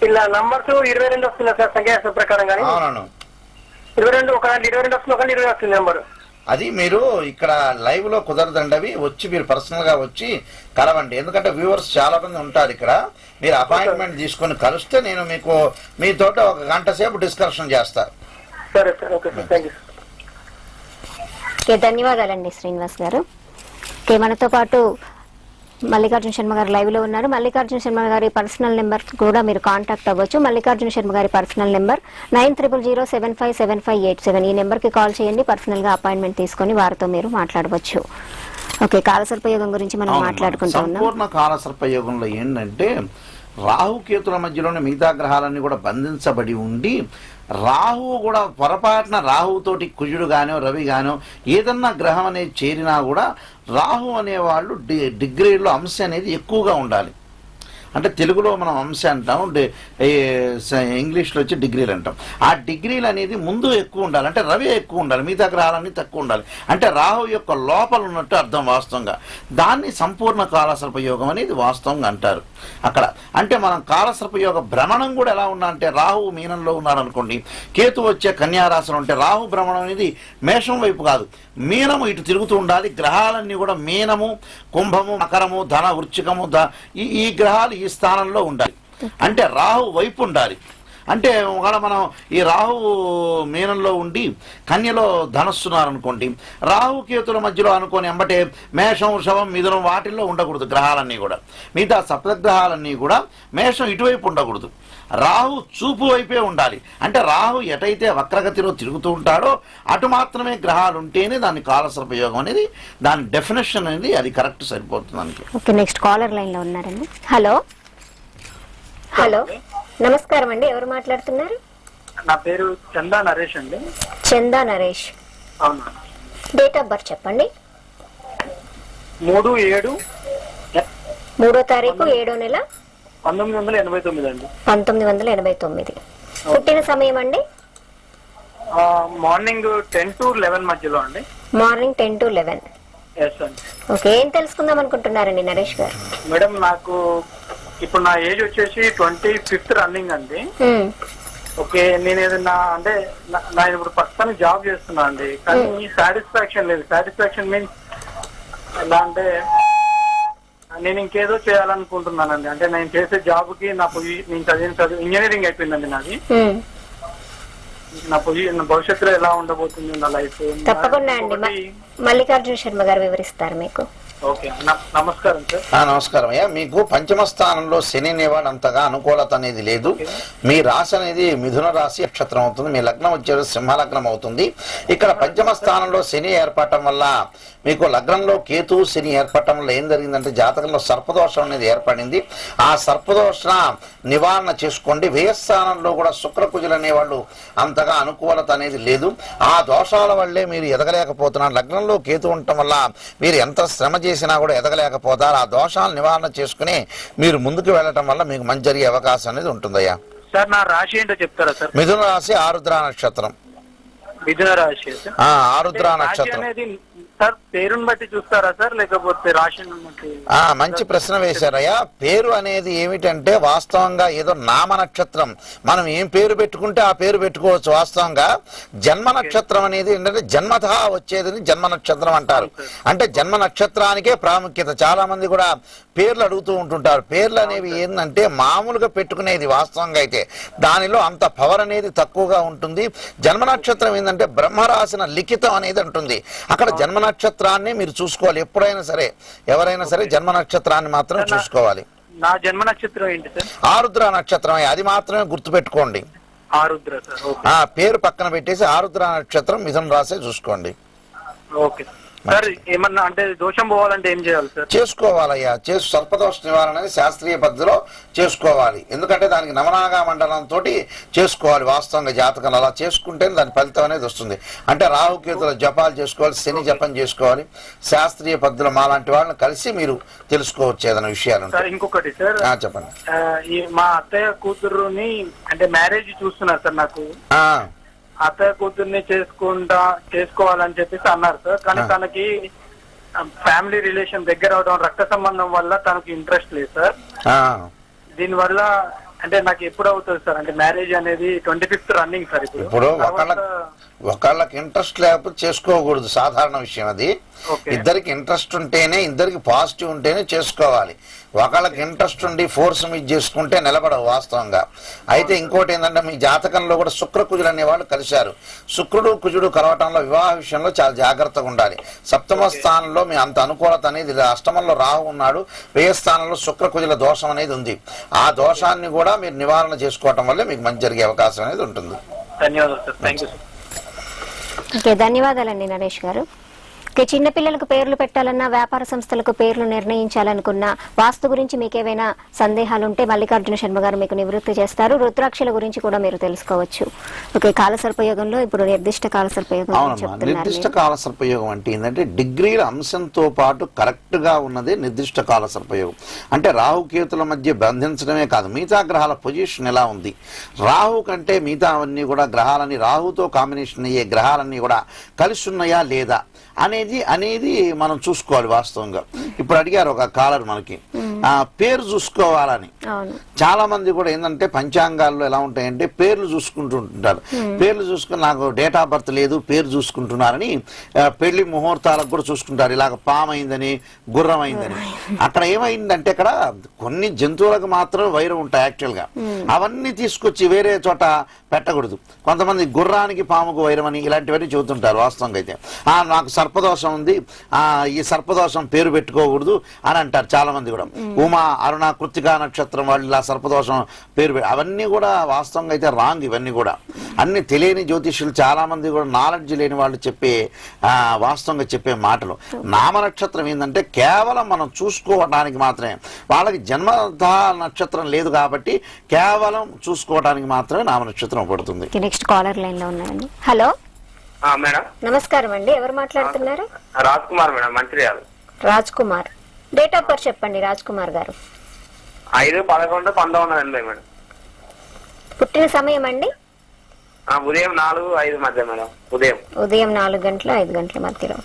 ఇలా నంబర్స్ 22 వస్తుంది సార్ సంఖ్యాశాస్త్ర ప్రకారం. కానీ అవునవును 22 ఒక 22 వస్తుంది, ఒక 20 వస్తుంది నెంబర్. అది మీరు ఇక్కడ లైవ్ లో కుదరదండి, అవి వచ్చి మీరు పర్సనల్ గా వచ్చి కలవండి. ఎందుకంటే వ్యూవర్స్ చాలా మంది ఉంటారు ఇక్కడ. మీరు అపాయింట్మెంట్ తీసుకొని కలిస్తే నేను మీకు మీతో ఒక గంట సేపు డిస్కషన్ చేస్తాను. సరే sir, okay sir, thank you. ధన్యవాదాలండి శ్రీనివాస్ గారు. మనతో పాటు మల్లికార్జున శర్మ గారు లైవ్ లో ఉన్నారు. మల్లికార్జున శర్మ గారి పర్సనల్ నెంబర్ కూడా మీరు కాంటాక్ట్ అవ్వచ్చు. మల్లికార్జున శర్మ గారి పర్సనల్ నెంబర్ 9000757587. ఈ నెంబర్ కి కాల్ చేయండి, పర్సనల్ గా అపాయింట్మెంట్ తీసుకొని వారితో మీరు మాట్లాడవచ్చు. ఓకే, కాలసర్పయోగం గురించి మనం మాట్లాడుకుంటూ ఉన్నాం. సంపూర్ణ కాలసర్పయోగంలో ఏంటంటే రాహుకేతుల మధ్యలోనే మిగతా గ్రహాలన్నీ కూడా బంధించబడి ఉండి, రాహువు కూడా పొరపాటున రాహువుతోటి కుజుడు గానో రవి గానో ఏదన్నా గ్రహం అనేది చేరినా కూడా రాహు అనేవాళ్ళు డిగ్రీలో అంశ అనేది ఎక్కువగా ఉండాలి. అంటే తెలుగులో మనం అంశ అంటాం, ఇంగ్లీష్లో వచ్చి డిగ్రీలు అంటాం. ఆ డిగ్రీలు అనేది ముందు ఎక్కువ ఉండాలి, అంటే రవి ఎక్కువ ఉండాలి, మిగతా గ్రహాలన్నీ తక్కువ ఉండాలి. అంటే రాహు యొక్క లోపల ఉన్నట్టు అర్థం వాస్తవంగా. దాన్ని సంపూర్ణ కాలసర్పయోగం అనేది వాస్తవంగా అంటారు అక్కడ. అంటే మనం కాలసర్పయోగ భ్రమణం కూడా ఎలా ఉన్నా అంటే రాహు మీనంలో ఉన్నాడు అనుకోండి, కేతు వచ్చే కన్యారాశిలో ఉంటే రాహు భ్రమణం అనేది మేషం వైపు కాదు, మీనము ఇటు తిరుగుతూ ఉండాలి. గ్రహాలన్నీ కూడా మీనము, కుంభము, మకరము, ధన, వృశ్చికము ఈ గ్రహాలు ఈ స్థానంలో ఉండాలి. అంటే రాహు వైపు ఉండాలి. అంటే ఒకవేళ మనం ఈ రాహు మీనంలో ఉండి కన్యలో ధనస్సున్నారనుకోండి, రాహు కేతుల మధ్యలో అనుకోని ఎంబటే మేషం, వృషభం, మిథునం వాటిల్లో ఉండకూడదు గ్రహాలన్నీ కూడా. మిగతా సప్తగ్రహాలన్నీ కూడా మేషం ఇటువైపు ఉండకూడదు, రాహు చూపు వైపే ఉండాలి. అంటే రాహు ఎటైతే వక్రగతిలో తిరుగుతూ ఉంటాడో అటు మాత్రమే గ్రహాలు ఉంటేనే దాన్ని కాలసర్పయోగం అనేది, దాని డెఫినేషన్ అనేది అది కరెక్ట్ సరిపోతుంది. ఓకే, నెక్స్ట్ కాలర్ లైన్ లో ఉన్నారండి. హలో హలో, నమస్కారం అండి, ఎవరు మాట్లాడుతున్నారు? నా పేరు చందా నరేష్ అండి. చందా నరేష్, అవును. డేట్ ఆఫ్ బర్త్ చెప్పండి. 3/7/1989 అండి. 1989. పుట్టిన సమయం అండి? మార్నింగ్ 10 to 11 మధ్యలో అండి. Morning 10 to 11. ఎస్ అండి. ఓకే, ఏం తెలుసుకుందాం అనుకుంటున్నారండి నరేష్ గారు? మేడం, నాకు ఇప్పుడు నా ఏజ్ వచ్చేసి 25th రన్నింగ్ అండి. ఓకే, నేను ఏదన్నా అంటే నా ఇప్పుడు ప్రస్తుతానికి జాబ్ చేస్తున్నా అండి, కానీ సాటిస్ఫాక్షన్ లేదు. సాటిస్ఫాక్షన్ మీన్స్ ఎలా అంటే నేను ఇంకేదో చేయాలనుకుంటున్నానండి. అంటే నేను చేసే జాబ్ కి నా నేను చదువు ఇంజనీరింగ్ అయిపోయిందండి నాది. నా భవిష్యత్తులో ఎలా ఉండబోతుంది నా లైఫ్? తప్పకుండా అండి, మల్లికార్జున శర్మ గారు వివరిస్తారు మీకు. ఓకే, నమస్కారం సార్. నమస్కారం అయ్యా. మీకు పంచమ స్థానంలో శని అనేవాడు అంతగా అనుకూలత అనేది లేదు. మీ రాశి అనేది మిథున రాశి నక్షత్రం అవుతుంది, మీ లగ్నం వచ్చేది సింహ లగ్నం అవుతుంది. ఇక్కడ పంచమ స్థానంలో శని ఏర్పడటం వల్ల మీకు లగ్నంలో కేతు శని ఏర్పడటం వల్ల ఏం జరిగిందంటే జాతకంలో సర్పదోషం అనేది ఏర్పడింది. ఆ సర్పదోష నివారణ చేసుకోండి. వ్యయస్థానంలో కూడా శుక్రకుజులు అనేవాళ్ళు అంతగా అనుకూలత అనేది లేదు. ఆ దోషాల వల్లే మీరు ఎదగలేకపోతున్నారు. లగ్నంలో కేతు ఉండటం వల్ల మీరు ఎంత శ్రమ చేసినా కూడా ఎదగలేకపోతారు. ఆ దోషాలు నివారణ చేసుకుని మీరు ముందుకు వెళ్ళటం వల్ల మీకు మంచి జరిగే అవకాశం అనేది ఉంటుందయ్యా. సార్, నా రాశి ఏంటో చెప్తారా సార్? మిథున రాశి, ఆరుద్ర నక్షత్రం. మిథున రాశి, ఆరుద్ర నక్షత్రం అనేది సార్ పేరుని బట్టి చూస్తారా సార్, లేకపోతే రాశిని బట్టి? మంచి ప్రశ్న వేశారయ్యా. పేరు అనేది ఏమిటంటే వాస్తవంగా ఏదో నామ నక్షత్రం, మనం ఏం పేరు పెట్టుకుంటే ఆ పేరు పెట్టుకోవచ్చు. వాస్తవంగా జన్మ నక్షత్రం అనేది ఏంటంటే జన్మత వచ్చేదని జన్మ నక్షత్రం అంటారు. అంటే జన్మ నక్షత్రానికే ప్రాముఖ్యత. చాలా మంది కూడా పేర్లు అడుగుతూ ఉంటుంటారు. పేర్లు అనేవి ఏంటంటే మామూలుగా పెట్టుకునేది, వాస్తవంగా అయితే దానిలో అంత పవర్ అనేది తక్కువగా ఉంటుంది. జన్మ నక్షత్రం ఏంటంటే బ్రహ్మ రాసిన లిఖితం అనేది ఉంటుంది. అక్కడ జన్మ నక్షత్రాన్ని మీరు చూసుకోవాలి. ఎప్పుడైనా సరే ఎవరైనా సరే జన్మ నక్షత్రాన్ని మాత్రం చూసుకోవాలి. నా జన్మ నక్షత్రం ఏంటి సార్? ఆరుద్ర నక్షత్రం, అది మాత్రమే గుర్తుపెట్టుకోండి. ఆరుద్ర సార్, పేరు పక్కన పెట్టేసి ఆరుద్ర నక్షత్రం మిథున రాశి చూసుకోండి. Okay sir. ఏమన్నా అంటే దోషం పోవాలంటే ఏం చేయాలి సార్? చేసుకోవాలయ్యా. సర్పదోష నివారణ అనేది శాస్త్రీయ పద్ధతిలో చేసుకోవాలి. ఎందుకంటే దానికి నవనాగా మండలంతో చేసుకోవాలి. వాస్తవంగా జాతకంలో అలా చేసుకుంటేనే దాని ఫలితం అనేది వస్తుంది. అంటే రాహుకేతుల జపాలు చేసుకోవాలి, శని జపం చేసుకోవాలి. శాస్త్రీయ పద్ధతిలో మాలాంటి వాళ్ళని కలిసి మీరు తెలుసుకోవచ్చు ఏదైనా విషయాలు. ఇంకొకటి సార్, చెప్పండి. మా అత్తయ్య కూతురుని అంటే మ్యారేజ్ చూస్తున్నారు సార్. నాకు అత్తయ్య కూతుర్ని చేసుకోవాలని చెప్పేసి అన్నారు సార్. కానీ తనకి ఫ్యామిలీ రిలేషన్ దగ్గర అవడం, రక్త సంబంధం వల్ల తనకి ఇంట్రెస్ట్ లేదు సార్. దీనివల్ల అంటే నాకు ఎప్పుడు అవుతుంది సార్? అంటే మ్యారేజ్ అనేది 25th రన్నింగ్ సార్. ఇప్పుడు ఒకళ్ళకి ఇంట్రెస్ట్ లేకపోతే చేసుకోకూడదు, సాధారణ విషయం అది. ఇద్దరికి ఇంట్రెస్ట్ ఉంటేనే, ఇద్దరికి పాజిటివ్ ఉంటేనే చేసుకోవాలి. ఒకళ్ళకి ఇంట్రెస్ట్ ఉండి ఫోర్స్ మీద చేసుకుంటే నిలబడవు వాస్తవంగా. అయితే ఇంకోటి ఏంటంటే మీ జాతకంలో కూడా శుక్ర కుజుడు అనేవాళ్ళు కలిశారు. శుక్రుడు కుజుడు కలవటంలో వివాహ విషయంలో చాలా జాగ్రత్తగా ఉండాలి. సప్తమ స్థానంలో మీ అంత అనుకూలత అనేది, అష్టమంలో రాహు ఉన్నాడు, వ్యయ స్థానంలో శుక్ర కుజుల దోషం అనేది ఉంది. ఆ దోషాన్ని కూడా మీరు నివారణ చేసుకోవటం వల్ల మీకు మంచి జరిగే అవకాశం అనేది ఉంటుంది. ధన్యవాదాలు sir. Thank you sir. Okay, ధన్యవాదాలండి నరేష్ గారు. చిన్న పిల్లలకు పేర్లు పెట్టాలన్నా, వ్యాపార సంస్థలకు పేర్లు నిర్ణయించాలనుకున్నా, వాస్తు గురించి మీకు ఏవైనా సందేహాలు ఉంటే మల్లికార్జున శర్మ గారు మీకు నివృత్తి చేస్తారు. రుద్రాక్షల గురించి కూడా మీరు తెలుసుకోవచ్చు. ఓకే, కాలసర్పయోగంలో ఇప్పుడు నిర్దిష్ట కాలసర్పయోగం చెప్తున్నారు. నిర్దిష్ట కాలసర్పయోగం అంటే ఏంటంటే డిగ్రీల అంశంతో పాటు కరెక్ట్ గా ఉన్నదే నిర్దిష్ట కాలసర్పయోగం. అంటే రాహుకేతుల మధ్య బంధించడమే కాదు, మిగతా గ్రహాల పొజిషన్ ఎలా ఉంది, రాహు కంటే మిగతా అవన్నీ కూడా గ్రహాలని, రాహుతో కాంబినేషన్ అయ్యే గ్రహాలన్నీ కూడా కలిసి ఉన్నాయా లేదా అనేది మనం చూసుకోవాలి వాస్తవంగా. ఇప్పుడు అడిగారు ఒక కాలర్ మనకి పేరు చూసుకోవాలని. చాలా మంది కూడా ఏంటంటే పంచాంగాల్లో ఎలా ఉంటాయంటే పేర్లు చూసుకుంటూ ఉంటారు. పేర్లు చూసుకుని నాకు డేట్ ఆఫ్ బర్త్ లేదు, పేరు చూసుకుంటున్నారని పెళ్లి ముహూర్తాలకు కూడా చూసుకుంటారు. ఇలాగ పామైందని, గుర్రం అయిందని. అక్కడ ఏమైందంటే అక్కడ కొన్ని జంతువులకు మాత్రం వైరం ఉంటాయి యాక్చువల్ గా. అవన్నీ తీసుకొచ్చి వేరే చోట పెట్టకూడదు. కొంతమంది గుర్రానికి పాముకు వైరం అని ఇలాంటివన్నీ చెబుతుంటారు. వాస్తవంగా అయితే నాకు సర్పదోషం ఉంది, ఈ సర్పదోషం పేరు పెట్టుకోకూడదు అని అంటారు చాలా మంది కూడా. ఉమా, అరుణ, కృత్తికా నక్షత్రం వాళ్ళు ఇలా సర్పదోషం పేరు అవన్నీ కూడా వాస్తవంగా అయితే రాంగ్. ఇవన్నీ కూడా అన్ని తెలియని జ్యోతిష్యులు చాలా మంది కూడా, నాలెడ్జ్ లేని వాళ్ళు చెప్పే వాస్తవంగా చెప్పే మాటలు. నామ నక్షత్రం ఏంటంటే కేవలం మనం చూసుకోవడానికి మాత్రమే. వాళ్ళకి జన్మ నక్షత్రం లేదు కాబట్టి కేవలం చూసుకోవడానికి మాత్రమే నామ నక్షత్రం పడుతుంది. నెక్స్ట్ కాలర్ లైన్ లో ఉన్నారండి. హలో మేడం, నమస్కారం అండి. ఎవరు మాట్లాడుతున్నారు? Raj Kumar madam, Mancherial. Raj Kumar, date of birth చెప్పండి రాజ్ కుమార్ గారు. 5/11/1980 మేడం. పుట్టిన సమయం అండి? ఉదయం 4-5 మధ్య మేడం. ఉదయం 4 గంటల 5 గంటల మధ్యలో.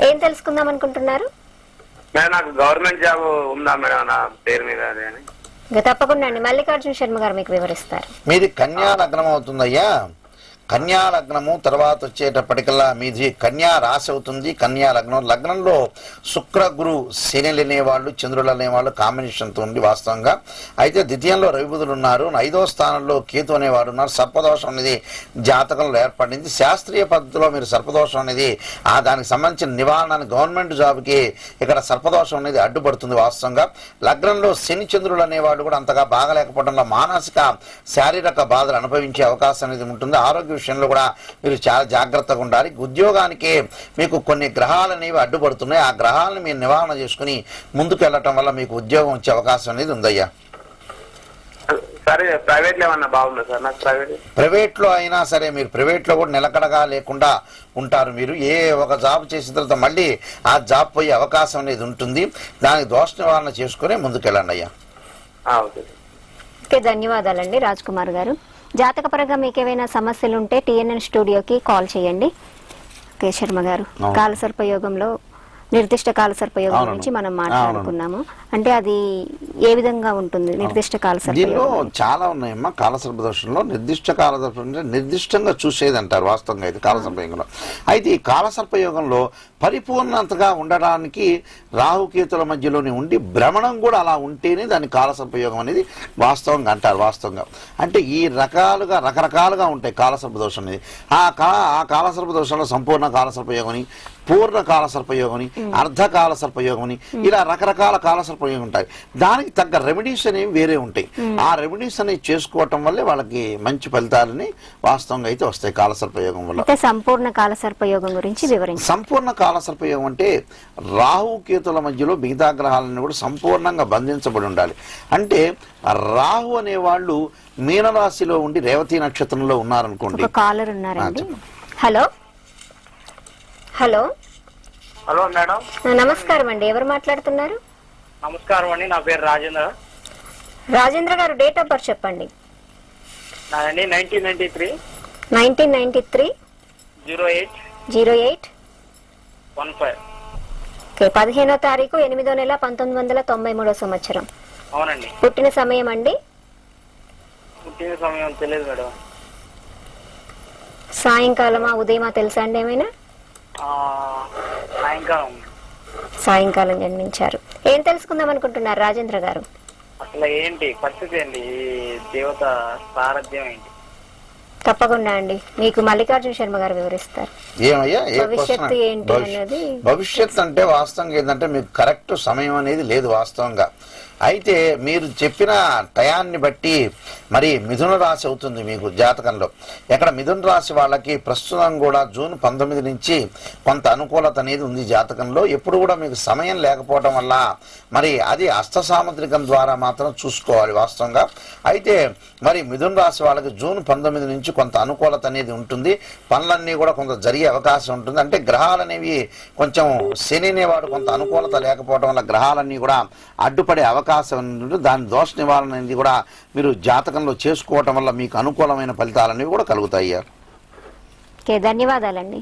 ఏం తెలుసుకుందాం అనుకుంటున్నారు? మేడం నాకు గవర్నమెంట్ జాబ్ ఉందా మేడం నా పేరు మీద అని? తప్పకుండా అండి, మల్లికార్జున శర్మ గారు మీకు వివరిస్తారు. మీది కన్యా లగ్నం అవుతుందయ్యా. కన్యా లగ్నము తర్వాత వచ్చేటప్పటికల్లా మీది కన్యా రాశి అవుతుంది. కన్యా లగ్నం, లగ్నంలో శుక్ర గురు శనిలు అనేవాళ్ళు, చంద్రులు అనేవాళ్ళు కాంబినేషన్తో ఉంది వాస్తవంగా. అయితే ద్వితీయంలో రవిబుధులు ఉన్నారు, 5వ స్థానంలో కేతు అనేవాడు ఉన్నారు. సర్పదోషం అనేది జాతకంలో ఏర్పడింది. శాస్త్రీయ పద్ధతిలో మీరు సర్పదోషం అనేది దానికి సంబంధించిన నివారణని, గవర్నమెంట్ జాబ్కి ఇక్కడ సర్పదోషం అనేది అడ్డుపడుతుంది వాస్తవంగా. లగ్నంలో శని చంద్రులు అనేవాళ్ళు కూడా అంతగా బాగలేకపోవడంలో మానసిక శారీరక బాధలు అనుభవించే అవకాశం అనేది ఉంటుంది. ఆరోగ్య విషయంలో కూడా మీరు చాలా జాగ్రత్తగా ఉండాలి. ఉద్యోగానికి మీకు కొన్ని గ్రహాలు అనేవి అడ్డుపడుతున్నాయి. ఆ గ్రహాలను మీరు నివారణ చేసుకుని ముందుకు వెళ్ళటం వల్ల మీకు ఉద్యోగం వచ్చే అవకాశం అనేది ఉందయ్యా. సరే, ప్రైవేట్ లో ఏమన్నా బాగుందా సార్? నాకు ప్రైవేట్ లో అయినా సరే మీరు ప్రైవేట్ లో కూడా నిలకడగా లేకుండా ఉంటారు. మీరు ఏ ఒక జాబ్ చేసిన తర్వాత మళ్ళీ ఆ జాబ్ పోయే అవకాశం అనేది ఉంటుంది. దానికి దోష నివారణ చేసుకుని ముందుకు వెళ్ళండి అయ్యా. ఓకే, ధన్యవాదాలండి రాజ్ కుమార్ గారు. జాతకపరంగా మీకు ఏవైనా సమస్యలు ఉంటే టిఎన్ఎన్ స్టూడియోకి కాల్ చేయండి. కే శర్మ గారు, కాలసర్పయోగంలో నిర్దిష్ట కాలసర్పయోగం గురించి మనం మాట్లాడుకున్నాము. అంటే అది ఏ విధంగా ఉంటుంది నిర్దిష్ట కాలసర్పయోగం? చాలా ఉన్నాయమ్మా కాలసర్పదోషంలో. నిర్దిష్ట కాలసర్పం నిర్దిష్టంగా చూసేది అంటారు వాస్తవంగా అయితే కాలసర్పయోగంలో. అయితే ఈ కాలసర్పయోగంలో పరిపూర్ణతగా ఉండడానికి రాహుకేతుల మధ్యలోనే ఉండి భ్రమణం కూడా అలా ఉంటేనే దాన్ని కాలసర్పయోగం అనేది వాస్తవంగా అంటారు. వాస్తవంగా అంటే ఈ రకరకాలుగా ఉంటాయి కాలసర్పదోషం అనేది. ఆ కాలసర్పదోషంలో సంపూర్ణ కాలసర్పయోగం, పూర్ణ కాలసర్పయోగం, అర్ధకాల సర్పయోగం అని ఇలా రకరకాల కాలసర్పయోగం ఉంటాయి. దానికి తగ్గ రెమెడీస్ అనేవి వేరే ఉంటాయి. ఆ రెమెడీస్ అనేవి చేసుకోవటం వల్లే వాళ్ళకి మంచి ఫలితాలని వాస్తవంగా అయితే వస్తాయి కాలసర్పయోగం వల్ల. సంపూర్ణ కాలసర్పయోగం గురించి వివరించండి. సంపూర్ణ కాలసర్పయోగం అంటే రాహు కేతుల మధ్యలో మిగతా గ్రహాలను కూడా సంపూర్ణంగా బంధించబడి ఉండాలి. అంటే రాహు అనే వాళ్ళు మీనరాశిలో ఉండి రేవతి నక్షత్రంలో ఉన్నారనుకోండి. కాలర్ ఉన్నారండి. హలో హలో హలో మేడం, నమస్కారం అండి. ఎవరు మాట్లాడుతున్నారు? నమస్కారం అండి, నా పేరు రాజేంద్ర. రాజేంద్ర గారు, డేట్ ఆఫ్ బర్త్ చెప్పండి. నాదండి 1993 08/08/15. ఓకే, 15వ తారీఖు 8వ నెల 1993 సంవత్సరం. అవునండి. పుట్టిన సమయం అండి? పుట్టిన సమయం తెలియదు మేడం. సాయంకాలమా ఉదయమా తెలుసా అండి ఏమైనా? సాయంకాలం. సాయంకాలం జన్మించారు. ఏం తెలుసుకుందాం అనుకుంటున్నారు రాజేంద్ర గారు? అసలు ఏంటి పరిస్థితి ఏంటి, దేవత సారథ్యం ఏంటి? తప్పకుండా అండి, మీకు మల్లికార్జున శర్మ గారు వివరిస్తారు. ఏమయ్యా భవిష్యత్తు ఏంటి అన్నది. భవిష్యత్తు అంటే వాస్తవంగా ఏంటంటే మీకు కరెక్ట్ సమయం అనేది లేదు వాస్తవంగా. అయితే మీరు చెప్పిన టయాన్ని బట్టి మరి మిథున రాశి అవుతుంది మీకు జాతకంలో. ఎక్కడ మిథున రాశి వాళ్ళకి ప్రస్తుతం కూడా జూన్ 19 నుంచి కొంత అనుకూలత అనేది ఉంది జాతకంలో. ఎప్పుడు కూడా మీకు సమయం లేకపోవడం వల్ల మరి అది హస్త సాముద్రికం ద్వారా మాత్రం చూసుకోవాలి వాస్తవంగా. అయితే మరి మిథున రాశి వాళ్ళకి జూన్ 19 నుంచి కొంత అనుకూలత అనేది ఉంటుంది. పనులన్నీ కూడా కొంత జరిగే అవకాశం ఉంటుంది. అంటే గ్రహాలు అనేవి కొంచెం శని అనేవాడు కొంత అనుకూలత లేకపోవడం వల్ల గ్రహాలన్నీ కూడా అడ్డుపడే అవకాశం ఉంటుంది. దాని దోష నివారణ అనేది కూడా మీరు జాతకంలో చేసుకోవటం వల్ల మీకు అనుకూలమైన ఫలితాలనేవి కూడా కలుగుతాయి. ఓకే, ధన్యవాదాలండి.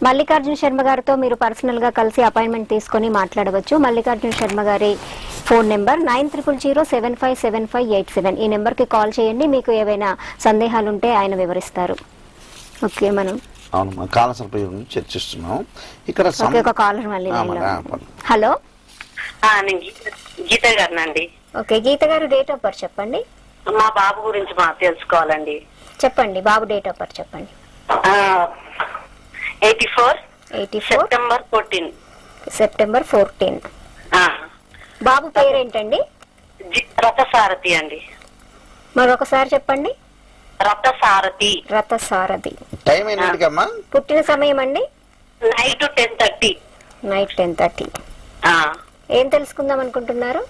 మల్లికార్జున శర్మ గారితో మీరు పర్సనల్ గా కలిసి అపాయింట్మెంట్ తీసుకొని మాట్లాడవచ్చు. మల్లికార్జున శర్మ గారి ఫోన్ నెంబర్ 9000757587. ఈ నెంబర్ కి కాల్ చేయండి. మీకు ఏవైనా సందేహాలు ఉంటే ఆయన వివరిస్తారు. ఓకే, మనం అవును కాలసర్ప గురించి చర్చిస్తున్నాం ఇక్కడ. ఒక కాలర్ మళ్ళీ. హలో, నేను గీత గారినండి. ఓకే గీత గారు, డేట్ ఆఫ్ బర్త్ చెప్పండి. మా బాబు గురించి తెలుసుకోవాలండి. చెప్పండి, బాబు డేట్ ఆఫ్ బర్త్ చెప్పండి. 84 సెప్టెంబర్ 14. బాబు పేరేంటండి? రథసారథి అండి. మరొకసారి చెప్పండి. రథసారథి. రథసారథి. టైం ఏంటమ్మా? పుట్టిన సమయం అండి? నైట్ 10:30. నైట్ 10:30. ఏం తెలుసుకుందాం అనుకుంటున్నారు?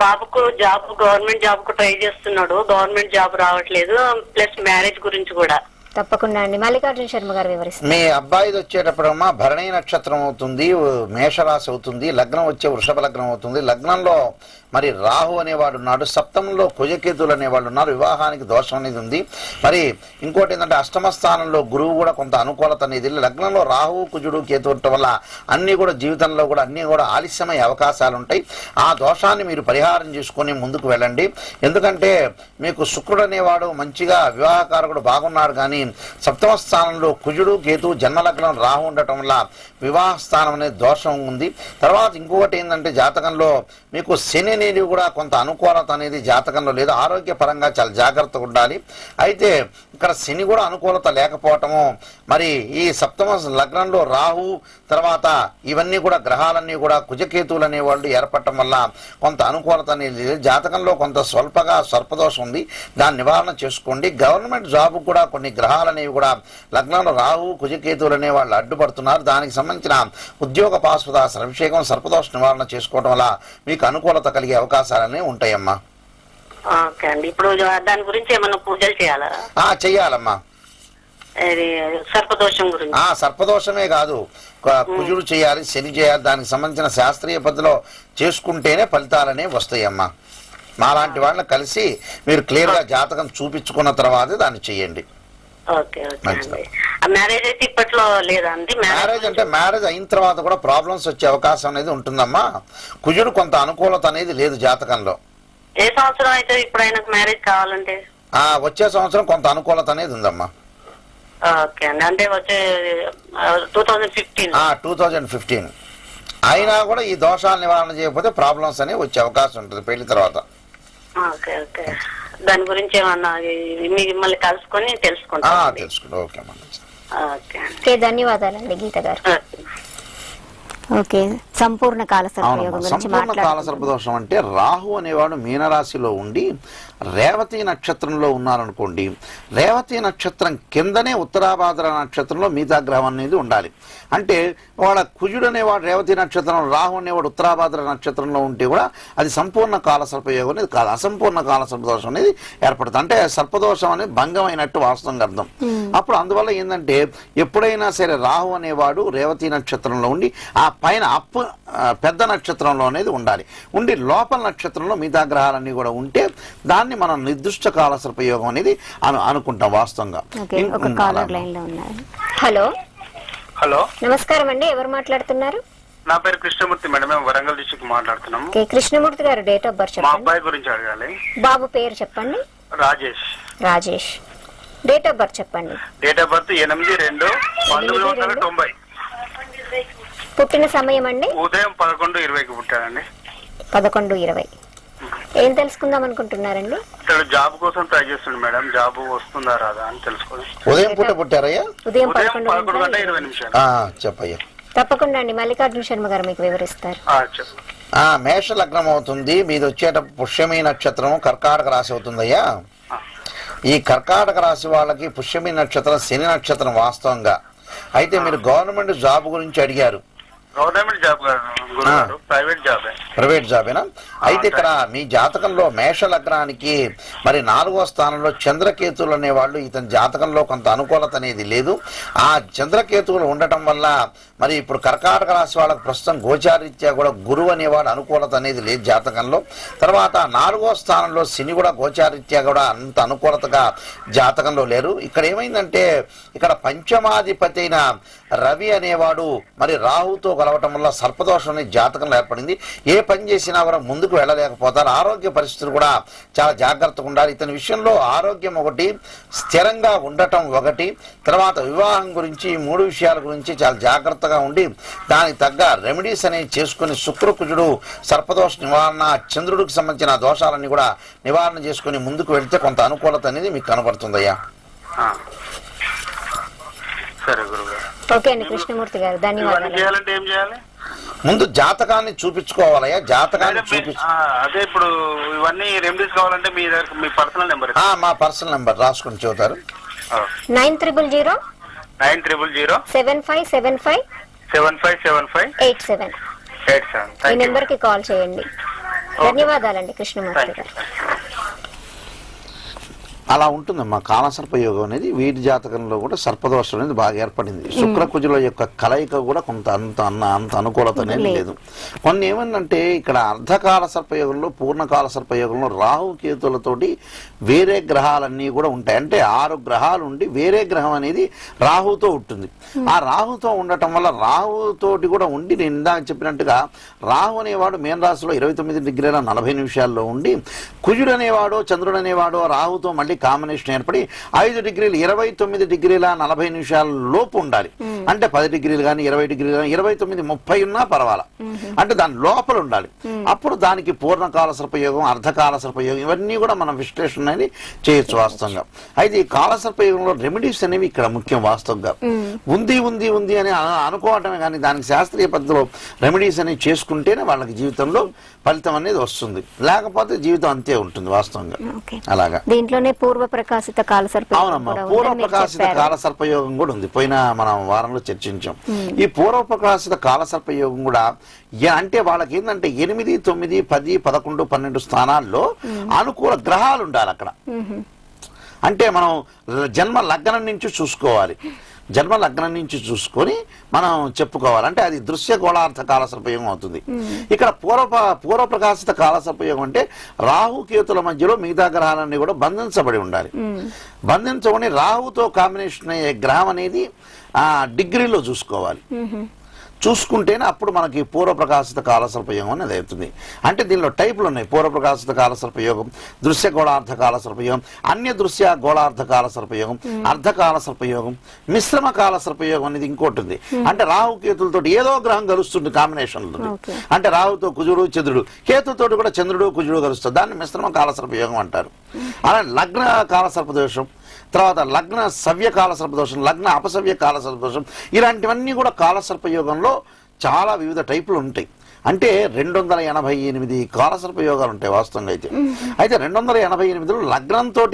బాబుకు జాబ్, గవర్నమెంట్ జాబ్ కు ట్రై చేస్తున్నాడు. గవర్నమెంట్ జాబ్ రావట్లేదు. ప్లస్ మ్యారేజ్ గురించి కూడా. తప్పకుండా అండి, మల్లికార్జున శర్మ గారు వివరిస్తారు. మీ అబ్బాయిది వచ్చేటప్పుడమ్మా భరణీ నక్షత్రం అవుతుంది, మేషరాశి అవుతుంది, లగ్నం వచ్చే వృషభ లగ్నం అవుతుంది. లగ్నంలో మరి రాహు అనేవాడు ఉన్నాడు, సప్తమంలో కుజకేతులు అనేవాళ్ళు ఉన్నారు. వివాహానికి దోషం అనేది ఉంది. మరి ఇంకోటి ఏంటంటే అష్టమ స్థానంలో గురువు కూడా కొంత అనుకూలత అనేది. లగ్నంలో రాహు కుజుడు కేతు ఉండటం వల్ల అన్ని కూడా జీవితంలో కూడా అన్ని కూడా ఆలస్యమయ్యే అవకాశాలు ఉంటాయి. ఆ దోషాన్ని మీరు పరిహారం చేసుకొని ముందుకు వెళ్ళండి. ఎందుకంటే మీకు శుక్రుడు అనేవాడు మంచిగా వివాహకారకుడు బాగున్నాడు, కానీ సప్తమ స్థానంలో కుజుడు కేతు జన్మలగ్నం రాహు ఉండటం వల్ల వివాహ స్థానం అనేది దోషం ఉంది. తర్వాత ఇంకొకటి ఏంటంటే జాతకంలో మీకు శని అనేది కూడా కొంత అనుకూలత అనేది జాతకంలో లేదు. ఆరోగ్యపరంగా చాలా జాగ్రత్తగా ఉండాలి. అయితే ఇక్కడ శని కూడా అనుకూలత లేకపోవటము, మరి ఈ సప్తమ లగ్నంలో రాహు తర్వాత ఇవన్నీ కూడా గ్రహాలన్నీ కూడా కుజకేతువులు అనేవాళ్ళు ఏర్పడటం వల్ల కొంత అనుకూలత అనేది జాతకంలో కొంత స్వల్పగా సర్పదోషం ఉంది. దాన్ని నివారణ చేసుకోండి. గవర్నమెంట్ జాబ్ కూడా కొన్ని గ్రహాలు అనేవి కూడా లగ్నంలో రాహు కుజకేతువులు అనే వాళ్ళు అడ్డుపడుతున్నారు. దానికి సంబంధించిన ఉద్యోగ పాశుపత అభిషేకం సర్పదోష నివారణ చేసుకోవడం వల్ల మీకు అనుకూలత కలిగే అవకాశాలనే ఉంటాయమ్మా. ఓకే అండి, ఇప్పుడు దాని గురించి ఏమన్నా పూజలు చేయాలా? చెయ్యాలమ్మా. సర్పదోషం గురించి? సర్పదోషమే కాదు, కుజుడు చేయాలి, శని చేయాలి. దానికి సంబంధించిన శాస్త్రీయ పద్ధతిలో చేసుకుంటేనే ఫలితాలనే వస్తాయమ్మా. మాలాంటి వాళ్ళని కలిసి మీరు క్లియర్ గా జాతకం చూపించుకున్న తర్వాతే దాన్ని చెయ్యండి. మ్యారేజ్ అయితే ఇప్పట్లో లేదా అండి? మ్యారేజ్ అంటే మ్యారేజ్ అయిన తర్వాత కూడా ప్రాబ్లమ్స్ వచ్చే అవకాశం అనేది ఉంటుందమ్మా. కుజుడు కొంత అనుకూలత అనేది లేదు జాతకంలో. ఏ సంవత్సరం అయితే ఇప్పుడు ఆయనకు మ్యారేజ్ కావాలంటే? వచ్చే సంవత్సరం కొంత అనుకూలత అనేది ఉందమ్మా. ఓకే అండి, అంటే వచ్చే 2015 అయినా కూడా ఈ దోషాలు నివారణ చేయకపోతే ప్రాబ్లమ్స్ అనేవి వచ్చే అవకాశం ఉంటుంది పెళ్లి తర్వాత. ఓకే ఓకే, దాని గురించి ఏమన్నా మిమ్మల్ని కలుసుకొని తెలుసుకుంటాం. ఓకే, ధన్యవాదాలండి గీత గారు. ఓకే, సంపూర్ణ కాలసర్పయోగం గురించి మాట్లాడుతున్నాం. కాలసర్పదోషం అంటే రాహు అనేవాడు మీనరాశిలో ఉండి రేవతి నక్షత్రంలో ఉన్నారనుకోండి, రేవతి నక్షత్రం కిందనే ఉత్తరాభాద్ర నక్షత్రంలో మిగతా గ్రహం అనేది ఉండాలి. అంటే వాళ్ళ కుజుడు అనేవాడు రేవతి నక్షత్రం, రాహు అనేవాడు ఉత్తరాభాద్ర నక్షత్రంలో ఉంటే కూడా అది సంపూర్ణ కాలసర్పయోగం అనేది కాదు, అసంపూర్ణ కాలసర్పదోషం అనేది ఏర్పడుతుంది. అంటే సర్పదోషం అనేది భంగమైనట్టు వాస్తవంగా అర్థం. అప్పుడు అందువల్ల ఏంటంటే ఎప్పుడైనా సరే రాహు అనేవాడు రేవతి నక్షత్రంలో ఉండి ఆ పైన పెద్ద నక్షత్రంలో అనేది ఉండాలి. ఉండి లోపల నక్షత్రంలో మిగతా గ్రహాలన్నీ కూడా ఉంటే దాన్ని మనం నిర్దిష్ట కాలసర్పయోగం అనేది అనుకుంటాం వాస్తవంగా. హలో హలో, నమస్కారం అండి, ఎవరు మాట్లాడుతున్నారు? నా పేరు కృష్ణమూర్తి మేడం, మేము వరంగల్ డిస్ట్రిక్ట్ మాట్లాడుతున్నాము. ఓకే, కృష్ణమూర్తి గారు డేట్ ఆఫ్ బర్త్ మా చెప్పండి. అబ్బాయి గురించి అడగాలి. బాబు పేరు చెప్పండి. Rajesh. Rajesh. Date of birth చెప్పండి. Date of birth 8/2/1990. పుట్టిన సమయం అండి? ఉదయం 11:20కి పుట్టాడండి. 11:20. ఏం తెలుసుకుందాం అనుకుంటున్నారండి? ఇతడు జాబ్ కోసం ట్రై చేస్తుండే మేడం, జాబ్ వస్తుందా రాదా అని తెలుసుకోండి. ఉదయం పూట పుట్టారయ్యా? ఉదయం 11:20. చెప్పయ్యా. తప్పకుండా అండి, మల్లికార్జున శర్మ గారు మీకు వివరిస్తారు. చెప్పు. మేష లగ్నం అవుతుంది, మీది వచ్చేట పుష్యమి నక్షత్రం కర్కాటక రాశి అవుతుందయ్యా. ఈ కర్కాటక రాశి వాళ్ళకి పుష్యమి నక్షత్రం శని నక్షత్రం వాస్తవంగా. అయితే మీరు గవర్నమెంట్ జాబ్ గురించి అడిగారు. గవర్నమెంట్ జాబ్ కాదు, ప్రైవేట్ జాబ్. ప్రైవేట్ జాబేనా? అయితే ఇక్కడ మీ జాతకంలో మేష లగ్నానికి మరి 4వ స్థానంలో చంద్రకేతువులు అనేవాళ్ళు, ఇతని జాతకంలో కొంత అనుకూలత అనేది లేదు. ఆ చంద్రకేతువులు ఉండటం వల్ల మరి ఇప్పుడు కర్కాటక రాశి వాళ్ళకి ప్రస్తుతం గోచారీత్యా కూడా గురువు అనేవాడు అనుకూలత అనేది లేదు జాతకంలో. తర్వాత 4వ స్థానంలో శని కూడా గోచారీత్యా కూడా అంత అనుకూలతగా జాతకంలో లేరు. ఇక్కడ ఏమైందంటే ఇక్కడ పంచమాధిపతి అయిన రవి అనేవాడు మరి రాహుతో కలవటం వల్ల సర్పదోషం అనేది జాతకంలో ఏర్పడింది. ఏ పని చేసినా కూడా ముందుకు వెళ్ళలేకపోతారు. ఆరోగ్య పరిస్థితులు కూడా చాలా జాగ్రత్తగా ఉండాలి. ఇతని విషయంలో ఆరోగ్యం ఒకటి, స్థిరంగా ఉండటం ఒకటి, తర్వాత వివాహం గురించి, ఈ 3 విషయాల గురించి చాలా జాగ్రత్తగా ఉండి దానికి తగ్గ రెమెడీస్ అనేవి చేసుకుని శుక్రకుజుడు సర్పదోష నివారణ, చంద్రుడికి సంబంధించిన దోషాలన్నీ కూడా నివారణ చేసుకుని ముందుకు వెళ్తే కొంత అనుకూలత అనేది మీకు కనబడుతుందయ్యా. సరే గురుగారు. ఓకే అండి కృష్ణమూర్తి గారు, ధన్యవాదాలు. చేయాలంటే ఏం చేయాలి? ముందు జాతకాన్ని చూపించుకోవాలయ్యా. జాతకాన్ని అదే ఇప్పుడు ఇవన్నీ రెమెడీస్ కావాలంటే మీ దగ్గర మీ పర్సనల్ నెంబర్? మా పర్సనల్ నెంబర్ రాసుకుని చెబుతారు. 9000 900 7575 7575 87. ఈ నెంబర్ కి కాల్ చేయండి. ధన్యవాదాలండి కృష్ణమూర్తి గారు. అలా ఉంటుందమ్మా. కాలసర్పయోగం అనేది వీటి జాతకంలో కూడా సర్పదోషం అనేది బాగా ఏర్పడింది. శుక్రకుజుల యొక్క కలయిక కూడా కొంత అంత అనుకూలత అనేది లేదు. కొన్ని ఏమందంటే ఇక్కడ అర్ధకాల సర్పయోగంలో, పూర్ణకాల సర్పయోగంలో రాహుకేతులతోటి వేరే గ్రహాలన్నీ కూడా ఉంటాయి. అంటే 6 గ్రహాలు ఉండి వేరే గ్రహం అనేది రాహుతో ఉంటుంది. ఆ రాహుతో ఉండటం వల్ల రాహుతోటి కూడా ఉండి, నేను ఇందాక చెప్పినట్టుగా రాహు అనేవాడు మీన రాశిలో 29:40 ఉండి, కుజుడు అనేవాడు చంద్రుడు అనేవాడు రాహుతో మళ్ళీ కాంబినేషన్ ఏర్పడి 5:29:40 లోపు ఉండాలి. అంటే 10 డిగ్రీలు కానీ 20 డిగ్రీలు కానీ 29:30 ఉన్నా పర్వాలా, అంటే దాని లోపల ఉండాలి. అప్పుడు దానికి పూర్ణకాల సర్పయోగం, అర్ధకాల సర్పయోగం ఇవన్నీ కూడా మనం విశ్లేషణ అనేది చేయొచ్చు వాస్తవంగా. అయితే ఈ కాల సర్పయోగంలో రెమెడీస్ అనేవి ఇక్కడ ముఖ్యం వాస్తవంగా. ఉంది ఉంది ఉంది అని అనుకోవటమే కానీ దానికి శాస్త్రీయ పద్ధతిలో రెమెడీస్ అనేవి చేసుకుంటేనే వాళ్ళకి జీవితంలో ఫలితం అనేది వస్తుంది. లేకపోతే జీవితం అంతే ఉంటుంది వాస్తవంగా. అలాగా దీంట్లోనే పూర్వ ప్రకాశిత కాల సర్పయోగం. అవునమ్మా, పూర్వ ప్రకాశిత కాల సర్పయోగం కూడా ఉంది. పోయిన మనం వారంలో చర్చించాం. ఈ పూర్వ ప్రకాశిత కాల సర్పయోగం కూడా అంటే వాళ్ళకి ఏంటంటే 8, 9, 10, 11, 12 స్థానాల్లో అనుకూల గ్రహాలు ఉండాలి అక్కడ. అంటే మనం జన్మ లగ్నం నుంచి చూసుకోవాలి. జన్మ లగ్నం నుంచి చూసుకొని మనం చెప్పుకోవాలి. అంటే అది దృశ్య గోళార్థ కాల సర్పయోగం అవుతుంది. ఇక్కడ పూర్వ ప్రకాశిత కాల సర్పయోగం అంటే రాహుకేతుల మధ్యలో మిగతా గ్రహాలన్నీ కూడా బంధించబడి ఉండాలి. బంధించబడి రాహుతో కాంబినేషన్ అయ్యే గ్రహం అనేది డిగ్రీలో చూసుకోవాలి. చూసుకుంటేనే అప్పుడు మనకి పూర్వప్రకాశిత కాల సర్పయోగం అనేది అవుతుంది. అంటే దీనిలో టైపులు ఉన్నాయి. పూర్వప్రకాశిత కాల సర్పయోగం, దృశ్య గోళార్థ కాల సర్పయోగం, అన్య దృశ్య గోళార్థ కాల సర్పయోగం, అర్ధకాల సర్పయోగం, మిశ్రమ కాల సర్పయోగం అనేది ఇంకోటి ఉంది. అంటే రాహుకేతులతో ఏదో గ్రహం కలుస్తుంది కాంబినేషన్లో. అంటే రాహుతో కుజుడు చంద్రుడు, కేతుతో కూడా చంద్రుడు కుజుడు కలుస్తుంది. దాన్ని మిశ్రమ కాల సర్పయోగం అంటారు. అలా లగ్న కాల సర్పదోషం, తర్వాత లగ్న సవ్యకాల సర్పదోషం, లగ్న అపసవ్య కాల సర్పదోషం, ఇలాంటివన్నీ కూడా కాల సర్పయోగంలో చాలా వివిధ టైపులు ఉంటాయి. అంటే 288 కాల సర్పయోగాలు ఉంటాయి వాస్తవంగా. అయితే 288లో లగ్నంతో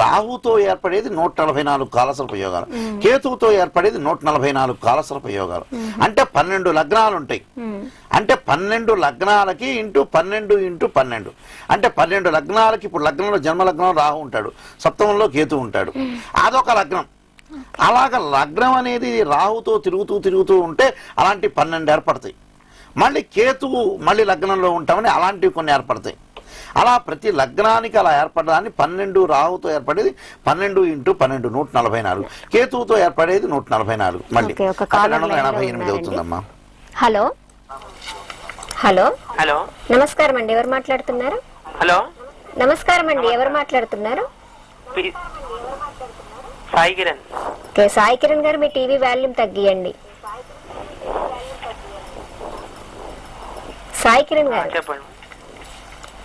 రాహుతో ఏర్పడేది 144 కాల సర్పయోగాలు, కేతువుతో ఏర్పడేది 144 కాల సర్పయోగాలు. అంటే 12 లగ్నాలు ఉంటాయి. అంటే 12 లగ్నాలకి ఇంటూ 12 ఇంటూ 12 అంటే 12 లగ్నాలకి. ఇప్పుడు లగ్నంలో జన్మ లగ్నం రాహు ఉంటాడు, సప్తమంలో కేతు ఉంటాడు, అదొక లగ్నం. అలాగ లగ్నం అనేది రాహుతో తిరుగుతూ ఉంటే అలాంటి 12 ఏర్పడతాయి. మళ్ళీ కేతువు మళ్ళీ లగ్నంలో ఉంటామని అలాంటివి కొన్ని ఏర్పడతాయి. అలా ప్రతి లగ్నానికి అలా ఏర్పడదాన్ని 12 రాహుతో ఏర్పడేది 12 ఇంటూ 12 144, కేతువుతో ఏర్పడేది 144, మళ్ళీ 288 అవుతుందమ్మా. హలో హలో హలో నమస్కారం అండి, ఎవరు మాట్లాడుతున్నారు? హలో నమస్కారం అండి, ఎవరు మాట్లాడుతున్నారు? సాయి కిరణ్. ఓకే, సాయి కిరణ్ గారు మీ టీవీ వాల్యూమ్ తగ్గియండి. సాయి కిరణ్ గారు చెప్పండి.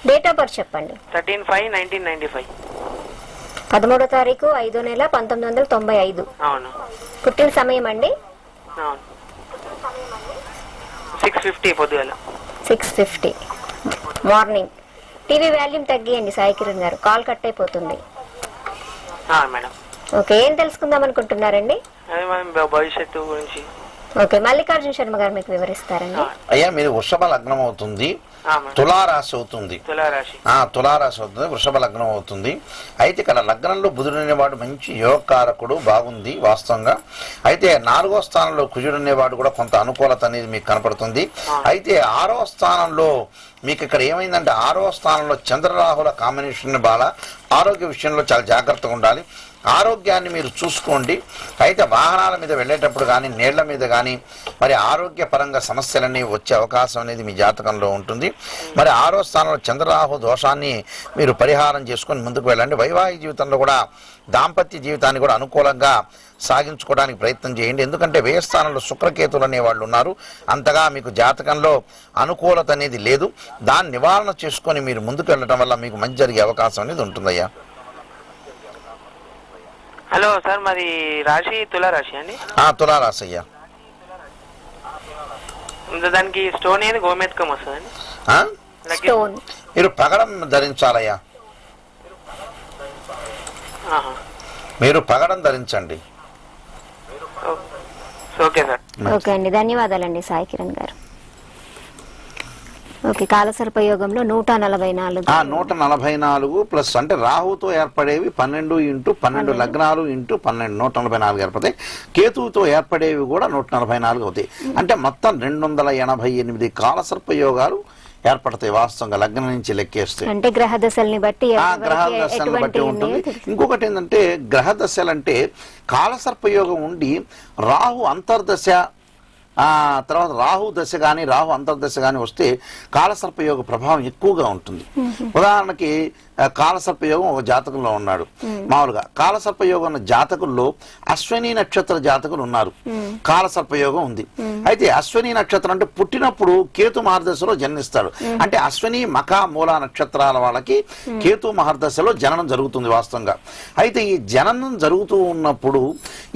డేట్ ఆఫ్ బర్త్ చెప్పండి. 13/5/1995. 13వ తారీఖు 5వ నెల 1995. అవును. పుట్టిన సమయం అండి? అవును 6:50 పొద్దుగాల. 6:50 మార్నింగ్. టీవీ వాల్యూమ్ తగ్గియండి సాయి కిరణ్ గారు, కాల్ కట్ అయిపోతుంది. మేడం. ఓకే, ఏం తెలుసుకుందాం అనుకుంటున్నారండి? అదే మనం భవిష్యత్తు గురించి. ఓకే, మల్లికార్జున శర్మ గారు మీకు వివరిస్తారండి. అయ్యా మీది వృషభ లగ్నం అవుతుంది, తులారాశి అవుతుంది. తులారాశి అవుతుంది, వృషభ లగ్నం అవుతుంది. అయితే ఇక్కడ లగ్నంలో బుధుడు అనేవాడు మంచి యోగకారకుడు, బాగుంది వాస్తవంగా. అయితే 4వ స్థానంలో కుజుడు అనేవాడు కూడా కొంత అనుకూలత అనేది మీకు కనపడుతుంది. అయితే 6వ స్థానంలో మీకు ఇక్కడ ఏమైందంటే 6వ స్థానంలో చంద్రరాహుల కాంబినేషన్ బాగా ఆరోగ్య విషయంలో చాలా జాగ్రత్తగా ఉండాలి. ఆరోగ్యాన్ని మీరు చూసుకోండి. అయితే వాహనాల మీద వెళ్ళేటప్పుడు కానీ నీళ్ల మీద కానీ మరి ఆరోగ్యపరంగా సమస్యలన్నీ వచ్చే అవకాశం అనేది మీ జాతకంలో ఉంటుంది. మరి 6వ స్థానంలో చంద్రరాహు దోషాన్ని మీరు పరిహారం చేసుకొని ముందుకు వెళ్ళండి. వైవాహిక జీవితంలో కూడా దాంపత్య జీవితాన్ని కూడా అనుకూలంగా సాగించుకోవడానికి ప్రయత్నం చేయండి. ఎందుకంటే వ్యయ స్థానంలో శుక్రకేతులు అనే వాళ్ళు ఉన్నారు. అంతగా మీకు జాతకంలో అనుకూలత అనేది లేదు. దాన్ని నివారణ చేసుకొని మీరు ముందుకు వెళ్ళడం వల్ల మీకు మంచి జరిగే అవకాశం అనేది ఉంటుందయ్యా. హలో సార్, మాది రాశి తులారాశి అండి. తులారాశి అయ్యా. దానికి స్టోన్ ఏది గోమేతకం వస్తుందండి? మీరు పగడం ధరించాలయ్యా, మీరు పగడం ధరించండి. Okay sir. ఓకే అండి, ధన్యవాదాలండి సాయి కిరణ్ గారు. ఓకే, కాలసర్పయోగంలో 144. 144 ప్లస్ అంటే రాహుతో ఏర్పడేవి 12 లగ్నాలు ఇంటూ 12 144 ఏర్పడతాయి. కేతువుతో ఏర్పడేవి కూడా 144 అవుతాయి. అంటే మొత్తం 288 కాలసర్పయోగాలు ఏర్పడతాయి వాస్తవంగా లగ్నం నుంచి లెక్కేస్తే. అంటే గ్రహ దశల్ని బట్టి ఉంటుంది. ఇంకొకటి ఏంటంటే గ్రహ దశలు అంటే కాలసర్పయోగం ఉండి రాహు అంతర్దశ తర్వాత రాహు దశ కానీ రాహు అంతర్దశ కానీ వస్తే కాలసర్పయోగ ప్రభావం ఎక్కువగా ఉంటుంది. ఉదాహరణకి కాలసర్పయోగం ఒక జాతకంలో ఉన్నాడు. మామూలుగా కాలసర్పయోగం ఉన్న జాతకుల్లో అశ్విని నక్షత్ర జాతకులు ఉన్నారు, కాలసర్పయోగం ఉంది. అయితే అశ్విని నక్షత్రం అంటే పుట్టినప్పుడు కేతు మహర్దశలో జన్మిస్తాడు. అంటే అశ్విని మఖ మూల నక్షత్రాల వాళ్ళకి కేతు మహర్దశలో జననం జరుగుతుంది వాస్తవంగా. అయితే ఈ జననం జరుగుతూ ఉన్నప్పుడు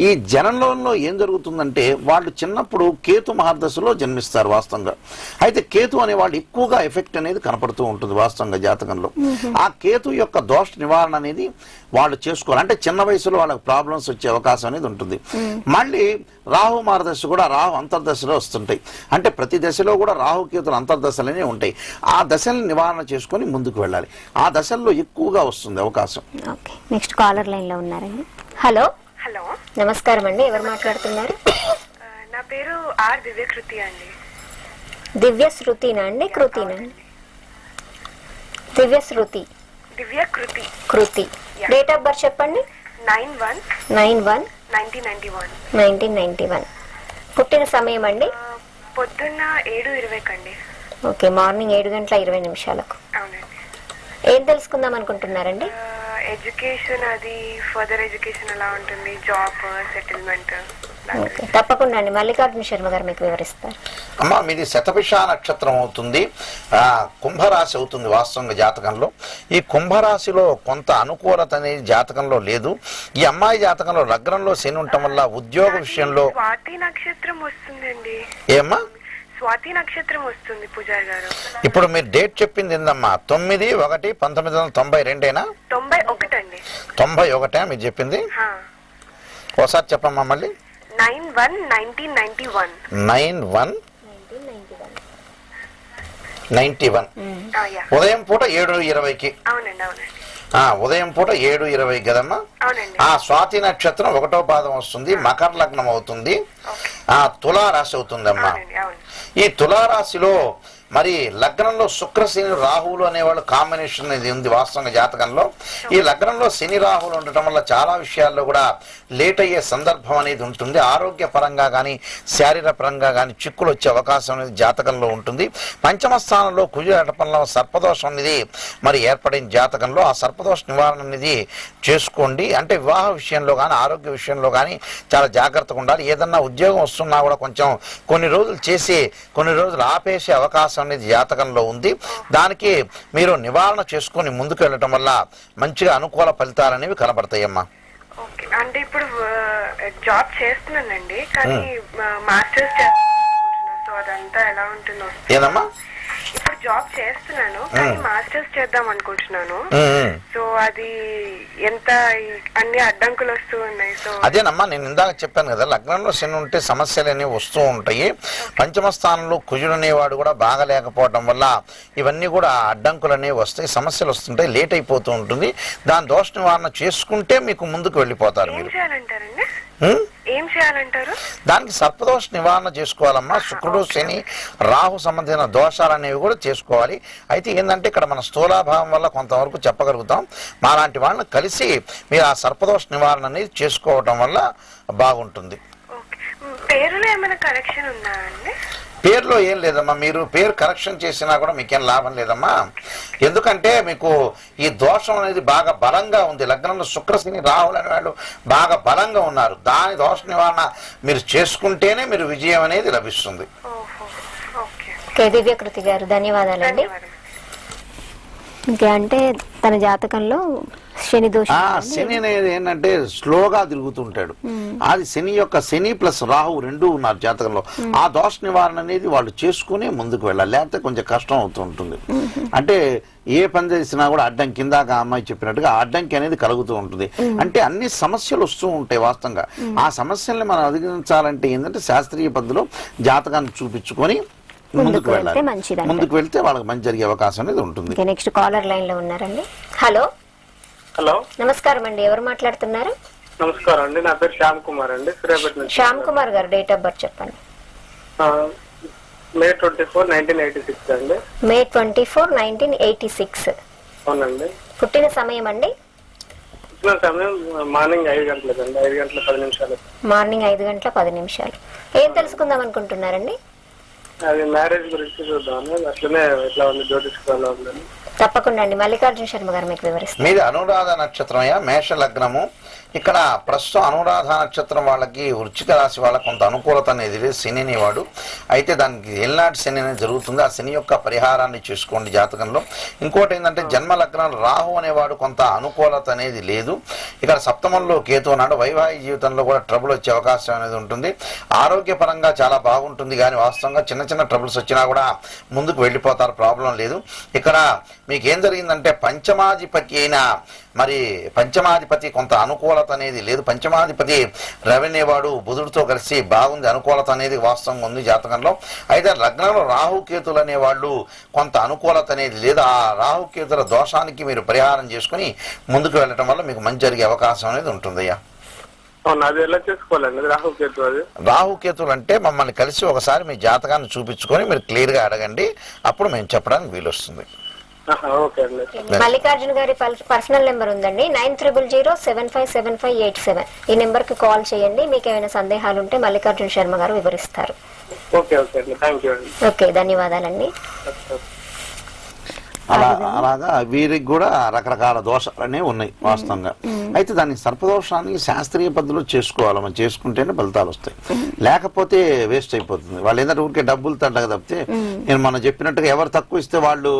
ఈ జనంలో ఏం జరుగుతుందంటే వాళ్ళు చిన్నప్పుడు కేతు మహర్దశలో జన్మిస్తారు వాస్తవంగా. అయితే కేతు అనే వాళ్ళు ఎక్కువగా ఎఫెక్ట్ అనేది కనపడుతూ ఉంటుంది వాస్తవంగా జాతకంలో. ఆ కేతు యొక్క దోష నివారణ అనేది వాళ్ళు చేసుకోవాలి. అంటే చిన్న వయసులో వాళ్ళకి ప్రాబ్లమ్స్ వచ్చే అవకాశం అనేది ఉంటుంది. మళ్ళీ రాహు మహర్దశ కూడా రాహు అంతర్దశలో వస్తుంటాయి. అంటే ప్రతి దశలో కూడా రాహుకేతులు అంతర్దశలనే ఉంటాయి. ఆ దశల్ని నివారణ చేసుకొని ముందుకు వెళ్ళాలి. ఆ దశల్లో ఎక్కువగా వస్తుంది అవకాశం. నెక్స్ట్ కాలర్ లైన్ లో ఉన్నారండి. హలో. హలో, నమస్కారం అండి, ఎవరు మాట్లాడుతున్నారు? నా పేరు ఆర్ దివ్యకృతి అండి. దివ్యశ్రుతినా అండి? కృతినా? దివ్యశ్రుతి. దివ్యకృతి. కృతి. డేట్ ఆఫ్ బర్త్ చెప్పండి. 9/1/1991. 1991. పుట్టిన సమయం అండి? పొద్దున్న 7:20 అండి. Okay, morning 7:20. అవునండి. ఏం తెలుసుకుందాం అనుకుంటున్నారండి? ఎడ్యుకేషన్, అది ఫర్దర్ ఎడ్యుకేషన్ ఎలా ఉంటుంది, జాబ్, సెటిల్మెంట్. ఓకే, తప్పకుండా అండి, మల్లికార్జున శర్మ గారు మీకు వివరిస్తారు. అమ్మా మీది శతభిష నక్షత్రం అవుతుంది, కుంభరాశి అవుతుంది వాస్తవంగా జాతకంలో. ఈ కుంభరాశిలో కొంత అనుకూలత అనేది జాతకంలో లేదు. ఈ అమ్మాయి జాతకంలో లగ్నంలో శని ఉండటం వల్ల ఉద్యోగ విషయంలో స్వాతి నక్షత్రం వస్తుందండి. ఏమ్మా? స్వాతి నక్షత్రం వస్తుంది పూజారి గారు. ఇప్పుడు మీరు డేట్ చెప్పింది ఏందమ్మా? 9/1/1992 91 అండి. 91 మీరు చెప్పింది? ఒకసారి చెప్పమ్మా మళ్ళీ. 9/1/1991. 9/1/91. ఉదయం పూట 7:20. అవునండి, అవునండి. ఉదయం పూట 7:20 కదమ్మా. ఆ స్వాతి నక్షత్రం 1వ పాదం వస్తుంది, మకర లగ్నం అవుతుంది, తులారాశి అవుతుందమ్మా. ఈ తులారాశిలో మరి లగ్నంలో శుక్ర శని రాహువులు అనేవాళ్ళు కాంబినేషన్ ఇది ఉంది వాస్తవంగా జాతకంలో. ఈ లగ్నంలో శని రాహువులు ఉండటం వల్ల చాలా విషయాల్లో కూడా లేట్ అయ్యే సందర్భం అనేది ఉంటుంది. ఆరోగ్య పరంగా కానీ శారీరక పరంగా కానీ చిక్కులు వచ్చే అవకాశం అనేది జాతకంలో ఉంటుంది. పంచమ స్థానంలో కుజుడు నడపంలో సర్పదోషం అనేది మరి ఏర్పడిన జాతకంలో ఆ సర్పదోష నివారణ అనేది చేసుకోండి. అంటే వివాహ విషయంలో కానీ ఆరోగ్య విషయంలో కానీ చాలా జాగ్రత్తగా ఉండాలి. ఏదన్నా ఉద్యోగం వస్తున్నా కూడా కొంచెం కొన్ని రోజులు చేసి కొన్ని రోజులు ఆపేసే అవకాశం అనేది జాతకంలో ఉంది. దానికి మీరు నివారణ చేసుకొని ముందుకు వెళ్ళటం వల్ల మంచిగా అనుకూల ఫలితాలు అనేవి కనబడతాయమ్మా. ఓకే, అంటే ఇప్పుడు జాబ్ చేస్తున్నానండి, కానీ మాస్టర్స్ చేస్తున్నాను. సో అదంతా ఎలా ఉంటుందో. ఏదమ్మా? ఇప్పుడు జాబ్ చేస్తున్నాను కానీ మాస్టర్స్ చేద్దాం అనుకుంటున్నాను. సో అది ఎంత అన్ని అడ్డంకులు వస్తూ ఉన్నాయి. సో అదేనమ్మా, నేను ఇందాక చెప్పాను కదా, లగ్నంలో శని ఉంటే సమస్యలు అనేవి వస్తూ ఉంటాయి. పంచమ స్థానంలో కుజుడు అనేవాడు కూడా బాగా లేకపోవడం వల్ల ఇవన్నీ కూడా అడ్డంకులు అనేవి వస్తాయి, సమస్యలు వస్తుంటాయి, లేట్ అయిపోతూ ఉంటుంది. దాని దోష నివారణ చేసుకుంటే మీకు ముందుకు వెళ్ళిపోతారు. మీరు ఏం చేయాలంటారు? దానికి సర్పదోష నివారణ చేసుకోవాలమ్మా. శుక్రుడు శని రాహు సంబంధించిన దోషాలు అనేవి కూడా చేసుకోవాలి. అయితే ఏంటంటే ఇక్కడ మన స్థూలాభావం వల్ల కొంతవరకు చెప్పగలుగుతాం. మాలాంటి వాళ్ళని కలిసి మీరు ఆ సర్పదోష నివారణ అనేది చేసుకోవటం వల్ల బాగుంటుంది. పేరులో ఏమైనా కరెక్షన్ ఉందా అండి? పేరులో ఏం లేదమ్మా, మీరు పేరు కరెక్షన్ చేసినా కూడా మీకేం లాభం లేదమ్మా. ఎందుకంటే మీకు ఈ దోషం అనేది బాగా బలంగా ఉంది. లగ్నంలో శుక్రశని రాహులు అనే వాళ్ళు బాగా బలంగా ఉన్నారు. దాని దోష నివారణ మీరు చేసుకుంటేనే మీరు విజయం అనేది లభిస్తుంది. దివ్యకృతి గారు ధన్యవాదాలండి. ఇంకా అంటే తన జాతకంలో శని దోషం, శని అనేది ఏంటంటే స్లోగా తిరుగుతుంటాడు. అది శని ప్లస్ రాహు రెండు ఉన్నారు జాతకంలో. ఆ దోష నివారణ అనేది వాళ్ళు చేసుకుని ముందుకు వెళ్ళాలి, లేకపోతే కొంచెం కష్టం అవుతూ ఉంటుంది. అంటే ఏ పని చేసినా కూడా అడ్డంకి, కిందాక అమ్మాయి చెప్పినట్టుగా అడ్డంకి అనేది కలుగుతూ ఉంటుంది. అంటే అన్ని సమస్యలు వస్తూ ఉంటాయి వాస్తవంగా. ఆ సమస్యల్ని మనం అధిగమించాలంటే ఏంటంటే శాస్త్రీయ పద్ధతిలో జాతకాన్ని చూపించుకొని ముందుకు వెళ్ళాలి. ముందుకు వెళ్తే వాళ్ళకి మంచి జరిగే అవకాశం అనేది ఉంటుంది. నెక్స్ట్ కాలర్ లైన్ లో ఉన్నారండి. హలో హలో, నమస్కారం అండి, ఎవరు మాట్లాడుతున్నారు? నమస్కారం అండి, నా పేరు శ్యామ్ కుమార్ అండి, సూర్యాపేట నుంచి. శ్యామ్ కుమార్ గారు డేట్ ఆఫ్ బర్త్ చెప్పండి. May 24, 1986 అండి. May 24, 1986. అవునండి. పుట్టిన సమయం అండి? పుట్టిన సమయం మార్నింగ్ 5 గంటలకండి, 5 గంటల 10 నిమిషాలు. మార్నింగ్ 5 గంటల 10 నిమిషాలు. ఏం తెలుసుకుందాం అనుకుంటున్నారండి? అది మ్యారేజ్ గురించి చూద్దామని, అట్లనే ఎట్లా ఉంది జ్యోతిష్కాలో ఉందని. తప్పకుండా అండి, మల్లికార్జున శర్మ గారు మీకు వివరిస్తారు. మీది అనురాధ నక్షత్రమయ్యా, మేష లగ్నము. ఇక్కడ ప్రస్తుతం అనురాధ నక్షత్రం వాళ్ళకి వృశ్చిక రాశి వాళ్ళకి కొంత అనుకూలత అనేది లేదు, శనిని వాడు. అయితే దానికి ఎల్నాటి శని అనేది జరుగుతుంది. ఆ శని యొక్క పరిహారాన్ని చేసుకోండి జాతకంలో. ఇంకోటి ఏంటంటే జన్మ లగ్నం రాహు అనేవాడు కొంత అనుకూలత అనేది లేదు. ఇక్కడ సప్తమంలో కేతు ఉన్నాడు. వైవాహిక జీవితంలో కూడా ట్రబుల్ వచ్చే అవకాశం అనేది ఉంటుంది. ఆరోగ్యపరంగా చాలా బాగుంటుంది, కానీ వాస్తవంగా చిన్న చిన్న ట్రబుల్స్ వచ్చినా కూడా ముందుకు వెళ్ళిపోతారు, ప్రాబ్లం లేదు. ఇక్కడ మీకు ఏం జరిగిందంటే పంచమాధిపతి అయిన పంచమాధిపతి కొంత అనుకూలత అనేది లేదు. పంచమాధిపతి రవి అనేవాడు బుధుడితో కలిసి బాగుంది, అనుకూలత అనేది వాస్తవంగా ఉంది జాతకంలో. అయితే లగ్నంలో రాహుకేతులు అనేవాళ్ళు కొంత అనుకూలత అనేది లేదు. ఆ రాహుకేతుల దోషానికి మీరు పరిహారం చేసుకుని ముందుకు వెళ్ళటం వల్ల మీకు మంచి జరిగే అవకాశం అనేది ఉంటుందయ్యా. రాహుకేతులు అంటే మమ్మల్ని కలిసి ఒకసారి మీ జాతకాన్ని చూపించుకొని మీరు క్లియర్ గా అడగండి, అప్పుడు మేము చెప్పడానికి వీలు వస్తుంది. మల్లికార్జున గారి పర్సనల్ నెంబర్ ఉందండి, 9000757587. ఈ నెంబర్ కి కాల్ చేయండి. మీకు ఏమైనా సందేహాలు ఉంటే మల్లికార్జున శర్మ గారు వివరిస్తారు. ఓకే, ధన్యవాదాలండి. అలాగా వీరికి కూడా రకరకాల దోషాలనే ఉన్నాయి వాస్తవంగా. అయితే దాన్ని సర్పదోషాన్ని శాస్త్రీయ పద్ధతిలో చేసుకోవాలి. మనం చేసుకుంటేనే ఫలితాలు వస్తాయి, లేకపోతే వేస్ట్ అయిపోతుంది. వాళ్ళు ఏంటంటే ఊరికే డబ్బులు తండగా తప్పితే, నేను మనం చెప్పినట్టుగా ఎవరు తక్కువ ఇస్తే వాళ్ళు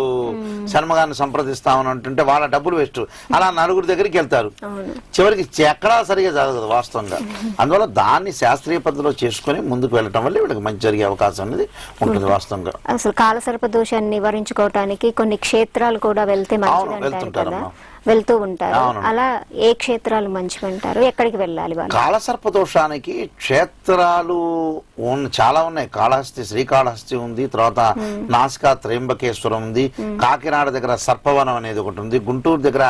శర్మగారిని సంప్రదిస్తామని అంటుంటే వాళ్ళ డబ్బులు వేస్ట్. అలా నలుగురి దగ్గరికి వెళ్తారు, చివరికి ఎక్కడా సరిగా జరగదు వాస్తవంగా. అందువల్ల దాన్ని శాస్త్రీయ పద్ధతిలో చేసుకుని ముందుకు వెళ్ళటం వల్ల వీళ్ళకి మంచి జరిగే అవకాశం అనేది ఉంటుంది వాస్తవంగా. అసలు కాలసర్ప దోషాన్ని నివారించుకోవటానికి కొన్ని క్షేత్రాలు కూడా వెళ్తే మంచిది అంటారు కదా, వెళ్తూ ఉంటారు. అవును. అలా ఏ క్షేత్రాలు మంచివంటారు, ఎక్కడికి వెళ్ళాలి వాళ్ళు? కాలసర్ప దోషానికి క్షేత్రాలు చాలా ఉన్నాయి. కాళహస్తి, శ్రీకాళహస్తి ఉంది, తర్వాత నాసికా త్రయంబకేశ్వరం ఉంది, కాకినాడ దగ్గర సర్పవనం అనేది ఒకటి ఉంది, గుంటూరు దగ్గర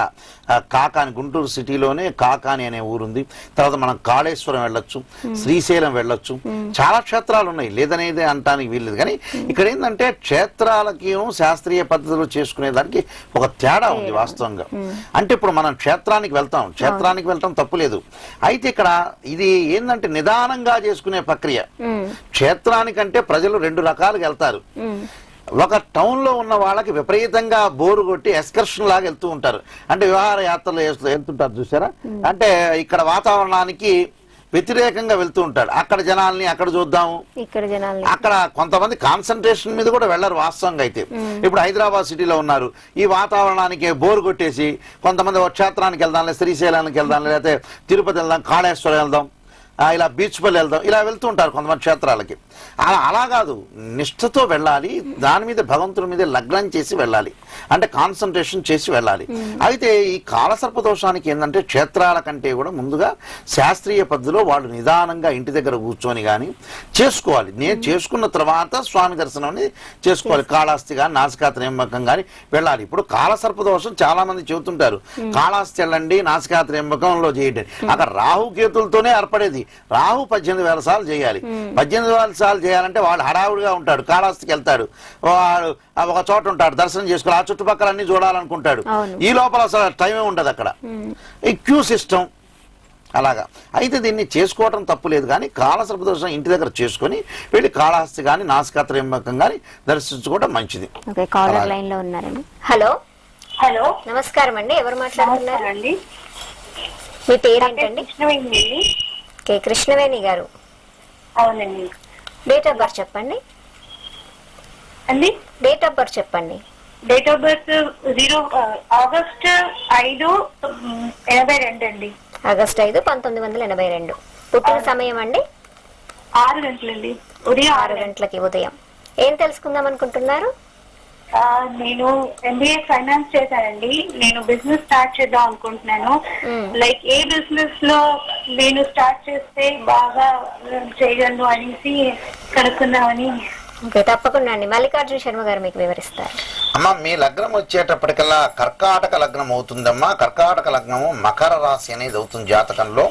కాకాని, గుంటూరు సిటీలోనే కాకాని అనే ఊరుంది, తర్వాత మనం కాళేశ్వరం వెళ్ళొచ్చు, శ్రీశైలం వెళ్ళొచ్చు, చాలా క్షేత్రాలు ఉన్నాయి, లేదనేది అనటానికి వీల్లేదు. కానీ ఇక్కడ ఏంటంటే క్షేత్రాలకి శాస్త్రీయ పద్ధతులు చేసుకునే దానికి ఒక తేడా ఉంది వాస్తవంగా. అంటే ఇప్పుడు మనం క్షేత్రానికి వెళ్తాం, క్షేత్రానికి వెళ్ళటం తప్పులేదు. అయితే ఇక్కడ ఇది ఏంటంటే నిదానంగా చేసుకునే ప్రక్రియ. క్షేత్రానికంటే ప్రజలు 2 రకాలుగా వెళ్తారు. ఒక టౌన్ లో ఉన్న వాళ్ళకి విపరీతంగా బోరు కొట్టి ఎక్స్కర్షన్ లాగా వెళ్తూ ఉంటారు, అంటే విహార యాత్రలు వెళ్తుంటారు చూసారా, అంటే ఇక్కడ వాతావరణానికి వ్యతిరేకంగా వెళ్తూ ఉంటాడు. అక్కడ జనాల్ని అక్కడ చూద్దాము, ఇక్కడ జనాల్ని అక్కడ కొంతమంది కాన్సన్ట్రేషన్ మీద కూడా వెళ్ళరు వాస్తవంగా. అయితే ఇప్పుడు హైదరాబాద్ సిటీలో ఉన్నారు, ఈ వాతావరణానికి బోరు కొట్టేసి కొంతమంది క్షేత్రానికి వెళ్దాం, లేదా శ్రీశైలానికి వెళ్దాం, లేకపోతే తిరుపతి వెళ్దాం, కాళేశ్వరం వెళ్దాం, ఇలా బీచ్ పల్లి వెళ్దాం, ఇలా వెళ్తూ ఉంటారు కొంతమంది క్షేత్రాలకి. అలా కాదు, నిష్ఠతో వెళ్ళాలి, దాని మీద భగవంతుడి మీద లగ్నం చేసి వెళ్ళాలి, అంటే కాన్సన్ట్రేషన్ చేసి వెళ్ళాలి. అయితే ఈ కాలసర్ప దోషానికి ఏంటంటే క్షేత్రాల కంటే కూడా ముందుగా శాస్త్రీయ పద్ధతిలో వాళ్ళు నిదానంగా ఇంటి దగ్గర కూర్చొని కానీ చేసుకోవాలి. నేను చేసుకున్న తర్వాత స్వామి దర్శనం అనేది చేసుకోవాలి. కాళహస్తి కానీ నాసికా త్రయంబకం కానీ వెళ్ళాలి. ఇప్పుడు కాలసర్ప దోషం చాలా మంది చెబుతుంటారు, కాళహస్తి వెళ్ళండి, నాసికా త్రయంబకంలో చేయండి. అక్కడ రాహుకేతులతోనే ఏర్పడేది. రాహు 18,000 సార్లు చేయాలి. 18,000 సార్లు చేయాలంటే వాళ్ళు హడావుడిగా ఉంటాడు, కాళహస్తికి వెళ్తాడు, వాడు ఒక చోట ఉంటాడు, దర్శనం చేసుకోవాలి, ఆ చుట్టుపక్కల అన్ని చూడాలనుకుంటాడు, ఈ లోపల అసలు టైమే ఉండదు అక్కడ, ఈ క్యూ సిస్టమ్ అలాగా. అయితే దీన్ని చేసుకోవటం తప్పులేదు, కానీ కాలసర్ప దర్శనం ఇంటి దగ్గర చేసుకుని వెళ్ళి కాళహస్తి కానీ నాసికా త్రయంబకం కానీ దర్శించుకోవడం మంచిది. కాలర్ లైన్ లో ఉన్నారండి. హలో హలో, నమస్కారం అండి, ఎవరు మాట్లాడుతున్నారు? అండి మీ పేరేంటండి? కృష్ణవేణి. కే కృష్ణవేణి గారు. అవునండి. డేట్ ఆఫ్ బర్త్ చెప్పండి. అండి డేట్ ఆఫ్ బర్త్ చెప్పండి. డేట్ ఆఫ్ బర్త్ ఆగస్ట్ 5, 82 అండి. ఆగస్ట్ 5, 1982. పుట్టిన సమయం అండి? 6 గంటలండి, ఉదయం 6 గంటలకి ఉదయం. ఏం తెలుసుకుందాం అనుకుంటున్నారు? నేను MBA ఫైనాన్స్ చేశానండి. నేను బిజినెస్ స్టార్ట్ చేద్దాం అనుకుంటున్నాను. లైక్ ఏ బిజినెస్ లో నేను స్టార్ట్ చేస్తే బాగా చేయగలను అనేసి కనుక్కుందామని. ఓకే, తప్పకుండా అండి. మల్లికార్జున శర్మ గారు మీకు వివరిస్తారు. అమ్మా, మీ లగ్నం వచ్చేటప్పటికల్లా కర్కాటక లగ్నం అవుతుందమ్మా. కర్కాటక లగ్నము మకర రాశి అనేది అవుతుంది జాతకంలో.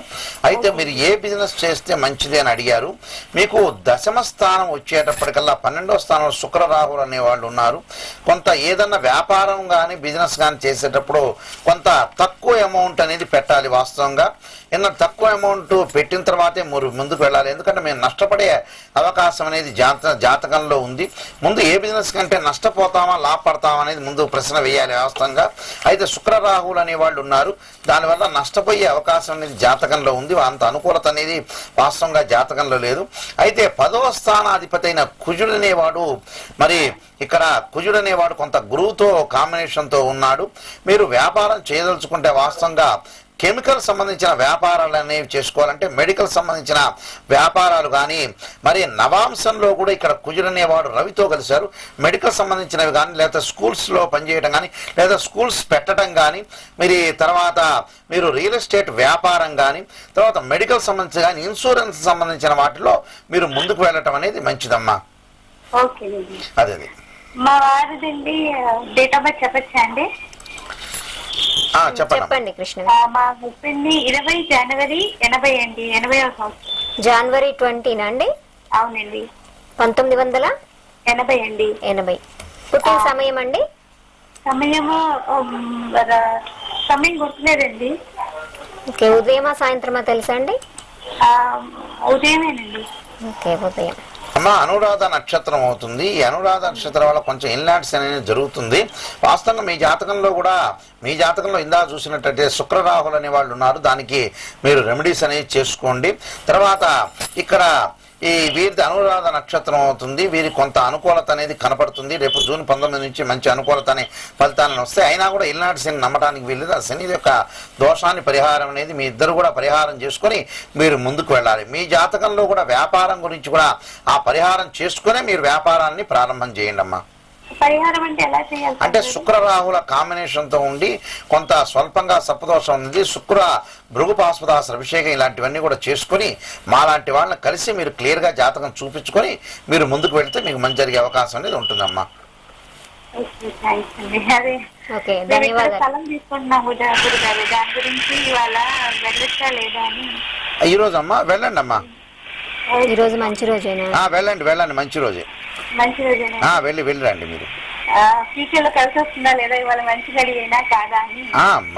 అయితే మీరు ఏ బిజినెస్ చేస్తే మంచిది అని అడిగారు. మీకు దశమ స్థానం వచ్చేటప్పటికల్లా 12వ స్థానంలో శుక్ర రాహులు అనే వాళ్ళు ఉన్నారు. కొంత ఏదన్నా వ్యాపారం కానీ బిజినెస్ కానీ చేసేటప్పుడు కొంత తక్కువ అమౌంట్ అనేది పెట్టాలి వాస్తవంగా. ఏదన్నా తక్కువ అమౌంట్ పెట్టిన తర్వాతే మీరు ముందుకు వెళ్ళాలి, ఎందుకంటే మేము నష్టపడే అవకాశం అనేది జాతకంలో ఉంది. ముందు ఏ బిజినెస్ కంటే నష్టపోతామా లాభపడతామా అనేది ముందు ప్రశ్న వేయాలి వాస్తవంగా. అయితే శుక్ర రాహులు అనే వాళ్ళు ఉన్నారు, దానివల్ల నష్టపోయే అవకాశం అనేది జాతకంలో ఉంది. అంత అనుకూలత అనేది వాస్తవంగా జాతకంలో లేదు. అయితే 10వ స్థానాధిపతి అయిన కుజుడు అనేవాడు, మరి ఇక్కడ కుజుడు అనేవాడు కొంత గురువుతో కాంబినేషన్తో ఉన్నాడు. మీరు వ్యాపారం చేయదలుచుకుంటే వాస్తవంగా కెమికల్ సంబంధించిన వ్యాపారాలు అనేవి చేసుకోవాలంటే మెడికల్ సంబంధించిన వ్యాపారాలు కానీ, మరి నవాంశంలో కూడా ఇక్కడ కుజుడు అనేవాడు రవితో కలిశారు. మెడికల్ సంబంధించినవి కానీ, లేదా స్కూల్స్లో పనిచేయడం కానీ, లేదా స్కూల్స్ పెట్టడం కానీ, మరి తర్వాత మీరు రియల్ ఎస్టేట్ వ్యాపారం కానీ, తర్వాత మెడికల్ సంబంధించి కానీ, ఇన్సూరెన్స్ సంబంధించిన వాటిలో మీరు ముందుకు వెళ్ళటం అనేది మంచిదమ్మా. ఓకే, అదే మా వారిదండి డేట్ ఆఫ్ బర్త్ చెప్పచ్చా అండి? చెప్పండి కృష్ణ. మా హస్బెండ్ 20 జనవరి 80 అండి, 80వ సంవత్సరం. జనవరి 20 అండి? అవునండి. 1980 అండి. 80. పుట్టిన సమయం అండి? సమయం గుర్తులేదండి. ఓకే, ఉదయమా సాయంత్రమా తెలుసా అండి? ఉదయమేనండి. ఓకే, ఉదయం. అమ్మా, అనురాధ నక్షత్రం అవుతుంది. ఈ అనురాధ నక్షత్రం వల్ల కొంచెం ఇన్లాట్స్ అనేది జరుగుతుంది వాస్తవంగా. మీ జాతకంలో కూడా, మీ జాతకంలో ఇందా చూసినట్టయితే శుక్రరాహులు అనే వాళ్ళు ఉన్నారు, దానికి మీరు రెమెడీస్ అనేది చేసుకోండి. తర్వాత ఇక్కడ ఈ వీరిది అనురాధ నక్షత్రం అవుతుంది. వీరి కొంత అనుకూలత అనేది కనపడుతుంది. రేపు జూన్ 19 నుంచి మంచి అనుకూలత అనే ఫలితాలను వస్తాయి. అయినా కూడా ఇల్నాటి శని నమ్మటానికి వీల్లేదు. ఆ శని యొక్క దోషాన్ని పరిహారం అనేది మీ ఇద్దరు కూడా పరిహారం చేసుకొని మీరు ముందుకు వెళ్ళాలి. మీ జాతకంలో కూడా వ్యాపారం గురించి కూడా ఆ పరిహారం చేసుకునే మీరు వ్యాపారాన్ని ప్రారంభం చేయండి అమ్మా. పరిహారం అంటే ఎలా చేయాలి అంటే శుక్ర రాహుల కాంబినేషన్ తో ఉండి కొంత స్వల్పంగా సర్పదోషం ఉంది, శుక్ర భృగుపాస్పదాస అభిషేకం ఇలాంటివన్నీ కూడా చేసుకుని మాలాంటి వాళ్ళని కలిసి మీరు క్లియర్ గా జాతకం చూపించుకొని మీరు ముందుకు వెళ్తే మీకు మంచి జరిగే అవకాశం అనేది ఉంటుందమ్మా. థ్యాంక్స్ అండి. అదే ఓకే, మేము ఇక్కడ ధన్యవాదాలు. స్థలం తీసుకుంటున్నాము గురుగారు, దాని గురించి ఇవాళ వెళ్ళొచ్చా లేదా అని. ఈ రోజు అమ్మా వెళ్ళండి అమ్మా, ఈ రోజు మంచి రోజేనా? వెళ్ళండి మంచి రోజే. మంచి రోజేనా? వెళ్ళిరండి మీరు. ఫ్యూచర్ లో కలిసి వస్తుందా లేదా, ఇవాళ మంచి గడి అయినా కాదా అని.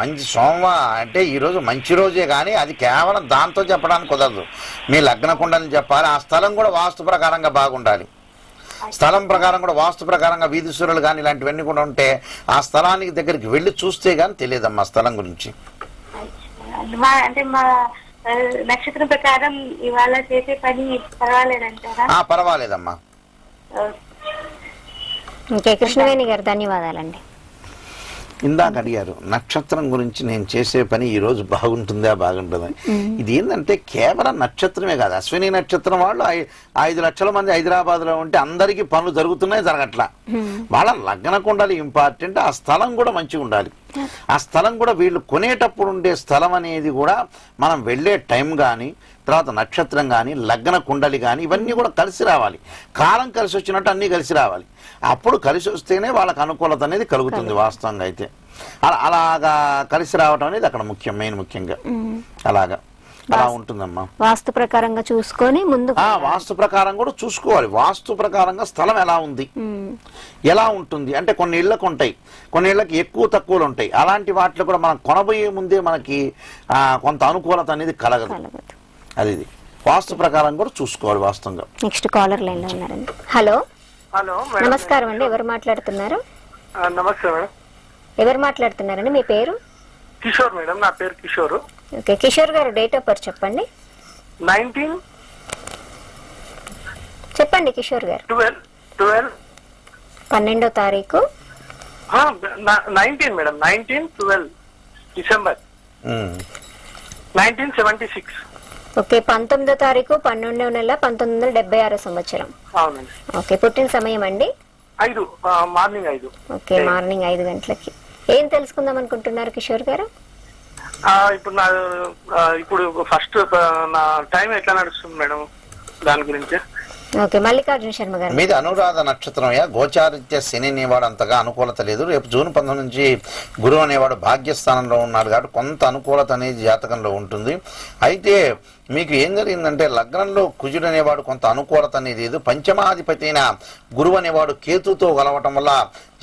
మంచి సోమవారం అంటే ఈ రోజు మంచి రోజే, కానీ అది కేవలం దాంతో చెప్పడానికి కుదరదు. మీ లగ్న కుండని చెప్పాలి, ఆ స్థలం కూడా వాస్తు ప్రకారంగా బాగుండాలి. స్థలం ప్రకారం కూడా వాస్తు ప్రకారంగా వీధి సూర్యులు కానీ ఇలాంటివన్నీ కూడా ఉంటే ఆ స్థలానికి దగ్గరికి వెళ్ళి చూస్తే గానీ తెలియదమ్మా స్థలం గురించి. అంటే మా నక్షత్రం ప్రకారం ఇవాళ చేసే పని పర్వాలేదంటారా? పర్వాలేదమ్మా. ఓకే, కృష్ణవేణి గారు ధన్యవాదాలండి. ఇందాక అడిగారు నక్షత్రం గురించి, నేను చేసే పని ఈ రోజు బాగుంటుందా బాగుంటుందా. ఇది ఏంటంటే కేవలం నక్షత్రమే కాదు, అశ్విని నక్షత్రం వాళ్ళు 5 లక్షల మంది హైదరాబాద్ లో ఉంటే అందరికీ పనులు జరుగుతున్నాయి, జరగట్లా. వాళ్ళ లగ్న కుండలి ఇంపార్టెంట్, ఆ స్థలం కూడా మంచిగా ఉండాలి. ఆ స్థలం కూడా వీళ్ళు కొనేటప్పుడు ఉండే స్థలం అనేది కూడా మనం వెళ్ళే టైం కానీ, తర్వాత నక్షత్రం కానీ, లగ్న కుండలి కానీ ఇవన్నీ కూడా కలిసి రావాలి. కాలం కలిసి వచ్చినట్టు అన్నీ కలిసి రావాలి. అప్పుడు కలిసి వస్తేనే వాళ్ళకి అనుకూలత అనేది కలుగుతుంది. వాస్తవంగా అయితే అలాగా కలిసి రావటం అనేది అక్కడ ముఖ్యం, ముఖ్యంగా అలా ఉంటుందమ్మా. వాస్తు ప్రకారంగా చూసుకొని ముందు వాస్తు ప్రకారం కూడా చూసుకోవాలి. వాస్తు ప్రకారంగా స్థలం ఎలా ఉంటుంది అంటే కొన్ని ఇళ్ళకు ఉంటాయి, కొన్ని ఇళ్ళకి ఎక్కువ తక్కువలు ఉంటాయి. అలాంటి వాటిలో కూడా మనం కొనబోయే ముందే మనకి కొంత అనుకూలత అనేది కలగదు. అది వాస్తు ప్రకారం కూడా చూసుకోవాలి వాస్తవంగా. నెక్స్ట్ కాలర్ లైన్ లో ఉన్నారండి. హలో నమస్కారం అండి, ఎవరు మాట్లాడుతున్నారు? నమస్తే మేడం. ఎవరు మాట్లాడుతున్నారండి, మీ పేరు? కిషోర్ మేడం, నా పేరు కిషోర్. ఓకే, కిషోర్ గారు డేట్ ఆఫ్ బర్త్ చెప్పండి. 19 చెప్పండి కిషోర్ గారు. 12వ తారీఖు 19 మేడం, 19/12 డిసెంబర్ 1976. ఓకే, 19వ తారీఖు 12వ నెల 1976 సంవత్సరం. అవునండి. ఓకే, పుట్టిన సమయం అండి? మార్నింగ్ 5. ఓకే, మార్నింగ్ 5 గంటలకి. ఏం తెలుసుకుందాం అనుకుంటున్నారు కిషోర్ గారు? ఇప్పుడు ఫస్ట్ నా టైం ఎట్లా నడుస్తుంది మేడం, దాని గురించి. ఓకే, మల్లికార్జున శర్మ గారు. మీది అనురాధ నక్షత్రం. గోచారిత్య శని అనేవాడు అంతగా అనుకూలత లేదు. రేపు జూన్ 19 నుంచి గురువు అనేవాడు భాగ్యస్థానంలో ఉన్నాడు కాబట్టి కొంత అనుకూలత అనేది జాతకంలో ఉంటుంది. అయితే మీకు ఏం జరిగిందంటే లగ్నంలో కుజుడు అనేవాడు కొంత అనుకూలత అనేది లేదు. పంచమాధిపతి అయిన గురువు అనేవాడు కేతుతో కలవటం వల్ల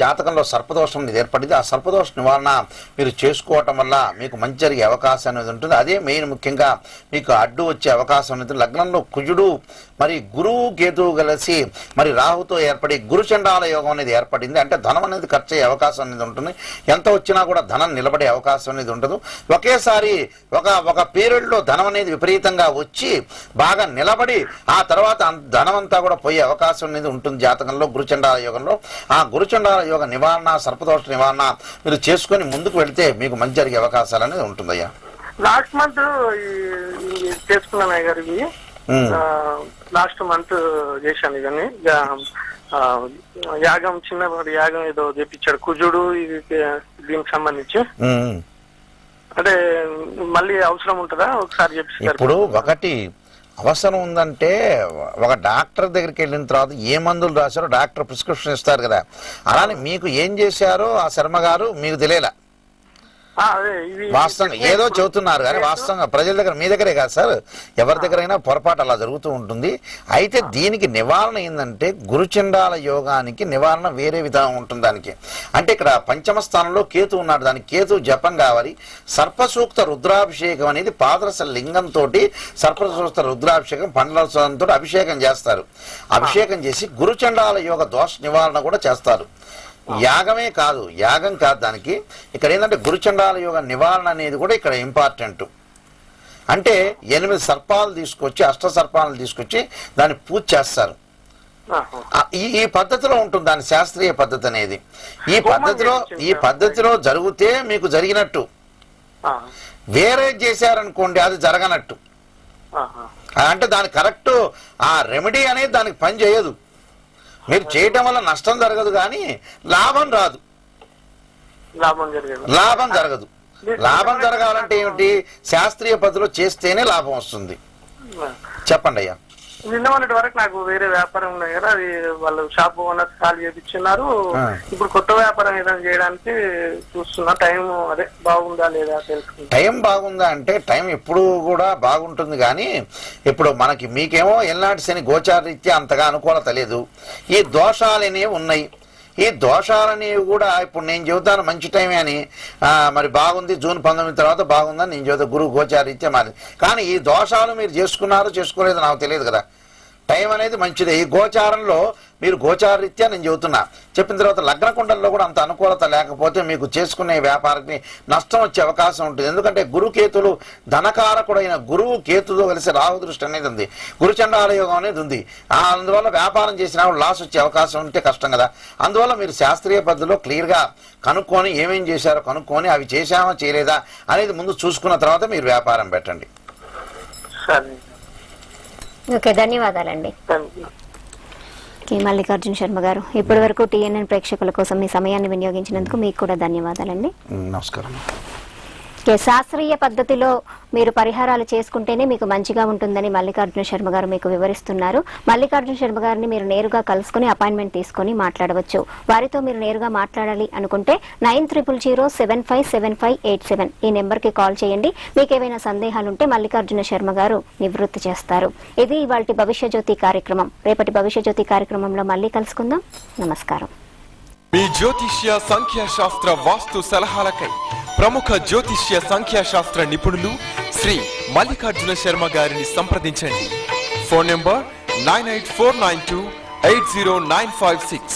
జాతకంలో సర్పదోషం అనేది ఏర్పడింది. ఆ సర్పదోష నివారణ మీరు చేసుకోవటం వల్ల మీకు మంచి జరిగే అవకాశం అనేది ఉంటుంది. అదే మెయిన్ ముఖ్యంగా మీకు అడ్డు వచ్చే అవకాశం అనేది. లగ్నంలో కుజుడు మరి గురువు కేతువు కలిసి మరి రాహుతో ఏర్పడి గురుచండాల యోగం అనేది ఏర్పడింది. అంటే ధనం అనేది ఖర్చు అయ్యే అవకాశం అనేది ఉంటుంది. ఎంత వచ్చినా కూడా ధనం నిలబడే అవకాశం అనేది ఉండదు. ఒకేసారి ఒక పీరియడ్ లో ధనం అనేది విపరీతంగా వచ్చి బాగా నిలబడి ఆ తర్వాత ధనం అంతా కూడా పోయే అవకాశం అనేది ఉంటుంది జాతకంలో గురుచండాల యోగంలో. ఆ గురుచండాల యోగ నివారణ, సర్పదోష నివారణ మీరు చేసుకుని ముందుకు వెళితే మీకు మంచి జరిగే అవకాశాలు అనేది ఉంటుందయ్యా. లాస్ట్ మంత్ చేసుకున్నాను గారు, ఇవి లాస్ట్ మంత్ చేశాను. ఇవన్నీ యాగం, చిన్న యాగం ఏదో చేపించాడు కుజుడు, దీనికి సంబంధించి. అంటే మళ్ళీ అవసరం ఉంటుందా ఒకసారి చెప్పి? ఇప్పుడు ఒకటి అవసరం ఉందంటే ఒక డాక్టర్ దగ్గరికి వెళ్ళిన తర్వాత ఏ మందులు రాశారో డాక్టర్ ప్రిస్క్రిప్షన్ ఇస్తారు కదా, అలానే మీకు ఏం చేశారో ఆ శర్మ గారు మీకు తెలియలా. వాస్తవంగా ఏదో చెబుతున్నారు కానీ వాస్తవంగా ప్రజల దగ్గర, మీ దగ్గరే కాదు సార్, ఎవరి దగ్గరైనా పొరపాటు అలా జరుగుతూ ఉంటుంది. అయితే దీనికి నివారణ ఏంటంటే గురుచండాల యోగానికి నివారణ వేరే విధానం ఉంటుంది. దానికి అంటే ఇక్కడ పంచమ స్థానంలో కేతు ఉన్నాడు, దానికి కేతు జపం కావాలి. సర్పసూక్త రుద్రాభిషేకం అనేది పాదరస లింగంతో సర్పసూక్త రుద్రాభిషేకం పండ్లతో అభిషేకం చేస్తారు. అభిషేకం చేసి గురుచండాల యోగ దోష నివారణ కూడా చేస్తారు. యాగమే కాదు, యాగం కాదు దానికి. ఇక్కడ ఏంటంటే గురుచండాల యోగ నివారణ అనేది కూడా ఇక్కడ ఇంపార్టెంట్. అంటే 8 సర్పాలు తీసుకొచ్చి, అష్ట సర్పాలను తీసుకొచ్చి దాన్ని పూజ చేస్తారు. ఈ పద్ధతిలో ఉంటుంది దాని శాస్త్రీయ పద్ధతి అనేది. ఈ పద్ధతిలో జరిగితే మీకు జరిగినట్టు, వేరే చేశారనుకోండి అది జరగనట్టు. అంటే దాని కరెక్ట్ ఆ రెమెడీ అనేది దానికి పని చేయదు. మీరు చేయటం వల్ల నష్టం జరగదు కానీ లాభం రాదు. లాభం జరిగేది. లాభం జరగదు. లాభం జరగాలంటే ఏమిటి? శాస్త్రీయ పద్ధతిలో చేస్తేనే లాభం వస్తుంది. చెప్పండి అయ్యా. నిన్న మొన్నటి వరకు నాకు వేరే వ్యాపారం ఉన్నాయి కదా, అది వాళ్ళు షాప్ ఓనర్స్ ఖాళీ చేయించున్నారు. ఇప్పుడు కొత్త వ్యాపారం ఏదైనా చేయడానికి చూస్తున్నా. టైం అదే బాగుందా లేదా తెలుసుకుంటా. టైం బాగుందా అంటే టైం ఎప్పుడు కూడా బాగుంటుంది కానీ ఇప్పుడు మనకి మీకేమో ఎల్లాంటి శని గోచారరీత్యా అంతగా అనుకూలత లేదు. ఈ దోషాలనేవి ఉన్నాయి. ఈ దోషాలనేవి కూడా ఇప్పుడు నేను చెబుతాను మంచి టైమే అని, మరి బాగుంది జూన్ 19 తర్వాత బాగుందని నేను చెబుతాను, గురువు గోచారీత్యా మాది. కానీ ఈ దోషాలు మీరు చేసుకున్నారో చేసుకోలేదో నాకు తెలియదు కదా. టైం అనేది మంచిదే. ఈ గోచారంలో మీరు గోచారరీత్యా నేను చెబుతున్నా. చెప్పిన తర్వాత లగ్న కుండల్లో కూడా అంత అనుకూలత లేకపోతే మీకు చేసుకునే వ్యాపారానికి నష్టం వచ్చే అవకాశం ఉంటుంది. ఎందుకంటే గురుకేతులు ధనకారకుడైన గురువు కేతుతో కలిసి రాహు దృష్టి అనేది ఉంది, గురుచండాల యోగం అనేది ఉంది. అందువల్ల వ్యాపారం చేసినా లాస్ వచ్చే అవకాశం ఉంటే కష్టం కదా. అందువల్ల మీరు శాస్త్రీయ పద్ధతిలో క్లియర్గా కనుక్కొని ఏమేం చేశారో కనుక్కొని అవి చేశామా చేయలేదా అనేది ముందు చూసుకున్న తర్వాత మీరు వ్యాపారం పెట్టండి. సరే. ఓకే, ధన్యవాదాలండి. మల్లికార్జున శర్మ గారు, ఇప్పటి వరకు టీఎన్ఎన్ ప్రేక్షకుల కోసం మీ సమయాన్ని వినియోగించినందుకు మీకు కూడా ధన్యవాదాలండి. నమస్కారం. శాస్త్రీయ పద్ధతిలో మీరు పరిహారాలు చేసుకుంటేనే మీకు మంచిగా ఉంటుందని మల్లికార్జున శర్మ గారు మీకు వివరిస్తున్నారు. మల్లికార్జున శర్మ గారిని మీరు నేరుగా కలుసుకుని అపాయింట్మెంట్ తీసుకుని మాట్లాడవచ్చు. వారితో మీరు నేరుగా మాట్లాడాలి అనుకుంటే 9300757587 ఈ నెంబర్ కి కాల్ చేయండి. మీకు ఏవైనా సందేహాలుంటే మల్లికార్జున శర్మ గారు నివృత్తి చేస్తారు. ఇది ఇవాల్టి భవిష్య జ్యోతి కార్యక్రమం. రేపటి భవిష్య జ్యోతి కార్యక్రమంలో మళ్ళీ కలుసుకుందాం. నమస్కారం. మీ జ్యోతిష్య సంఖ్యాశాస్త్ర వాస్తు సలహాలకై ప్రముఖ జ్యోతిష్య సంఖ్యాశాస్త్ర నిపుణులు శ్రీ మల్లికార్జున శర్మ గారిని సంప్రదించండి. Phone number 9849280956.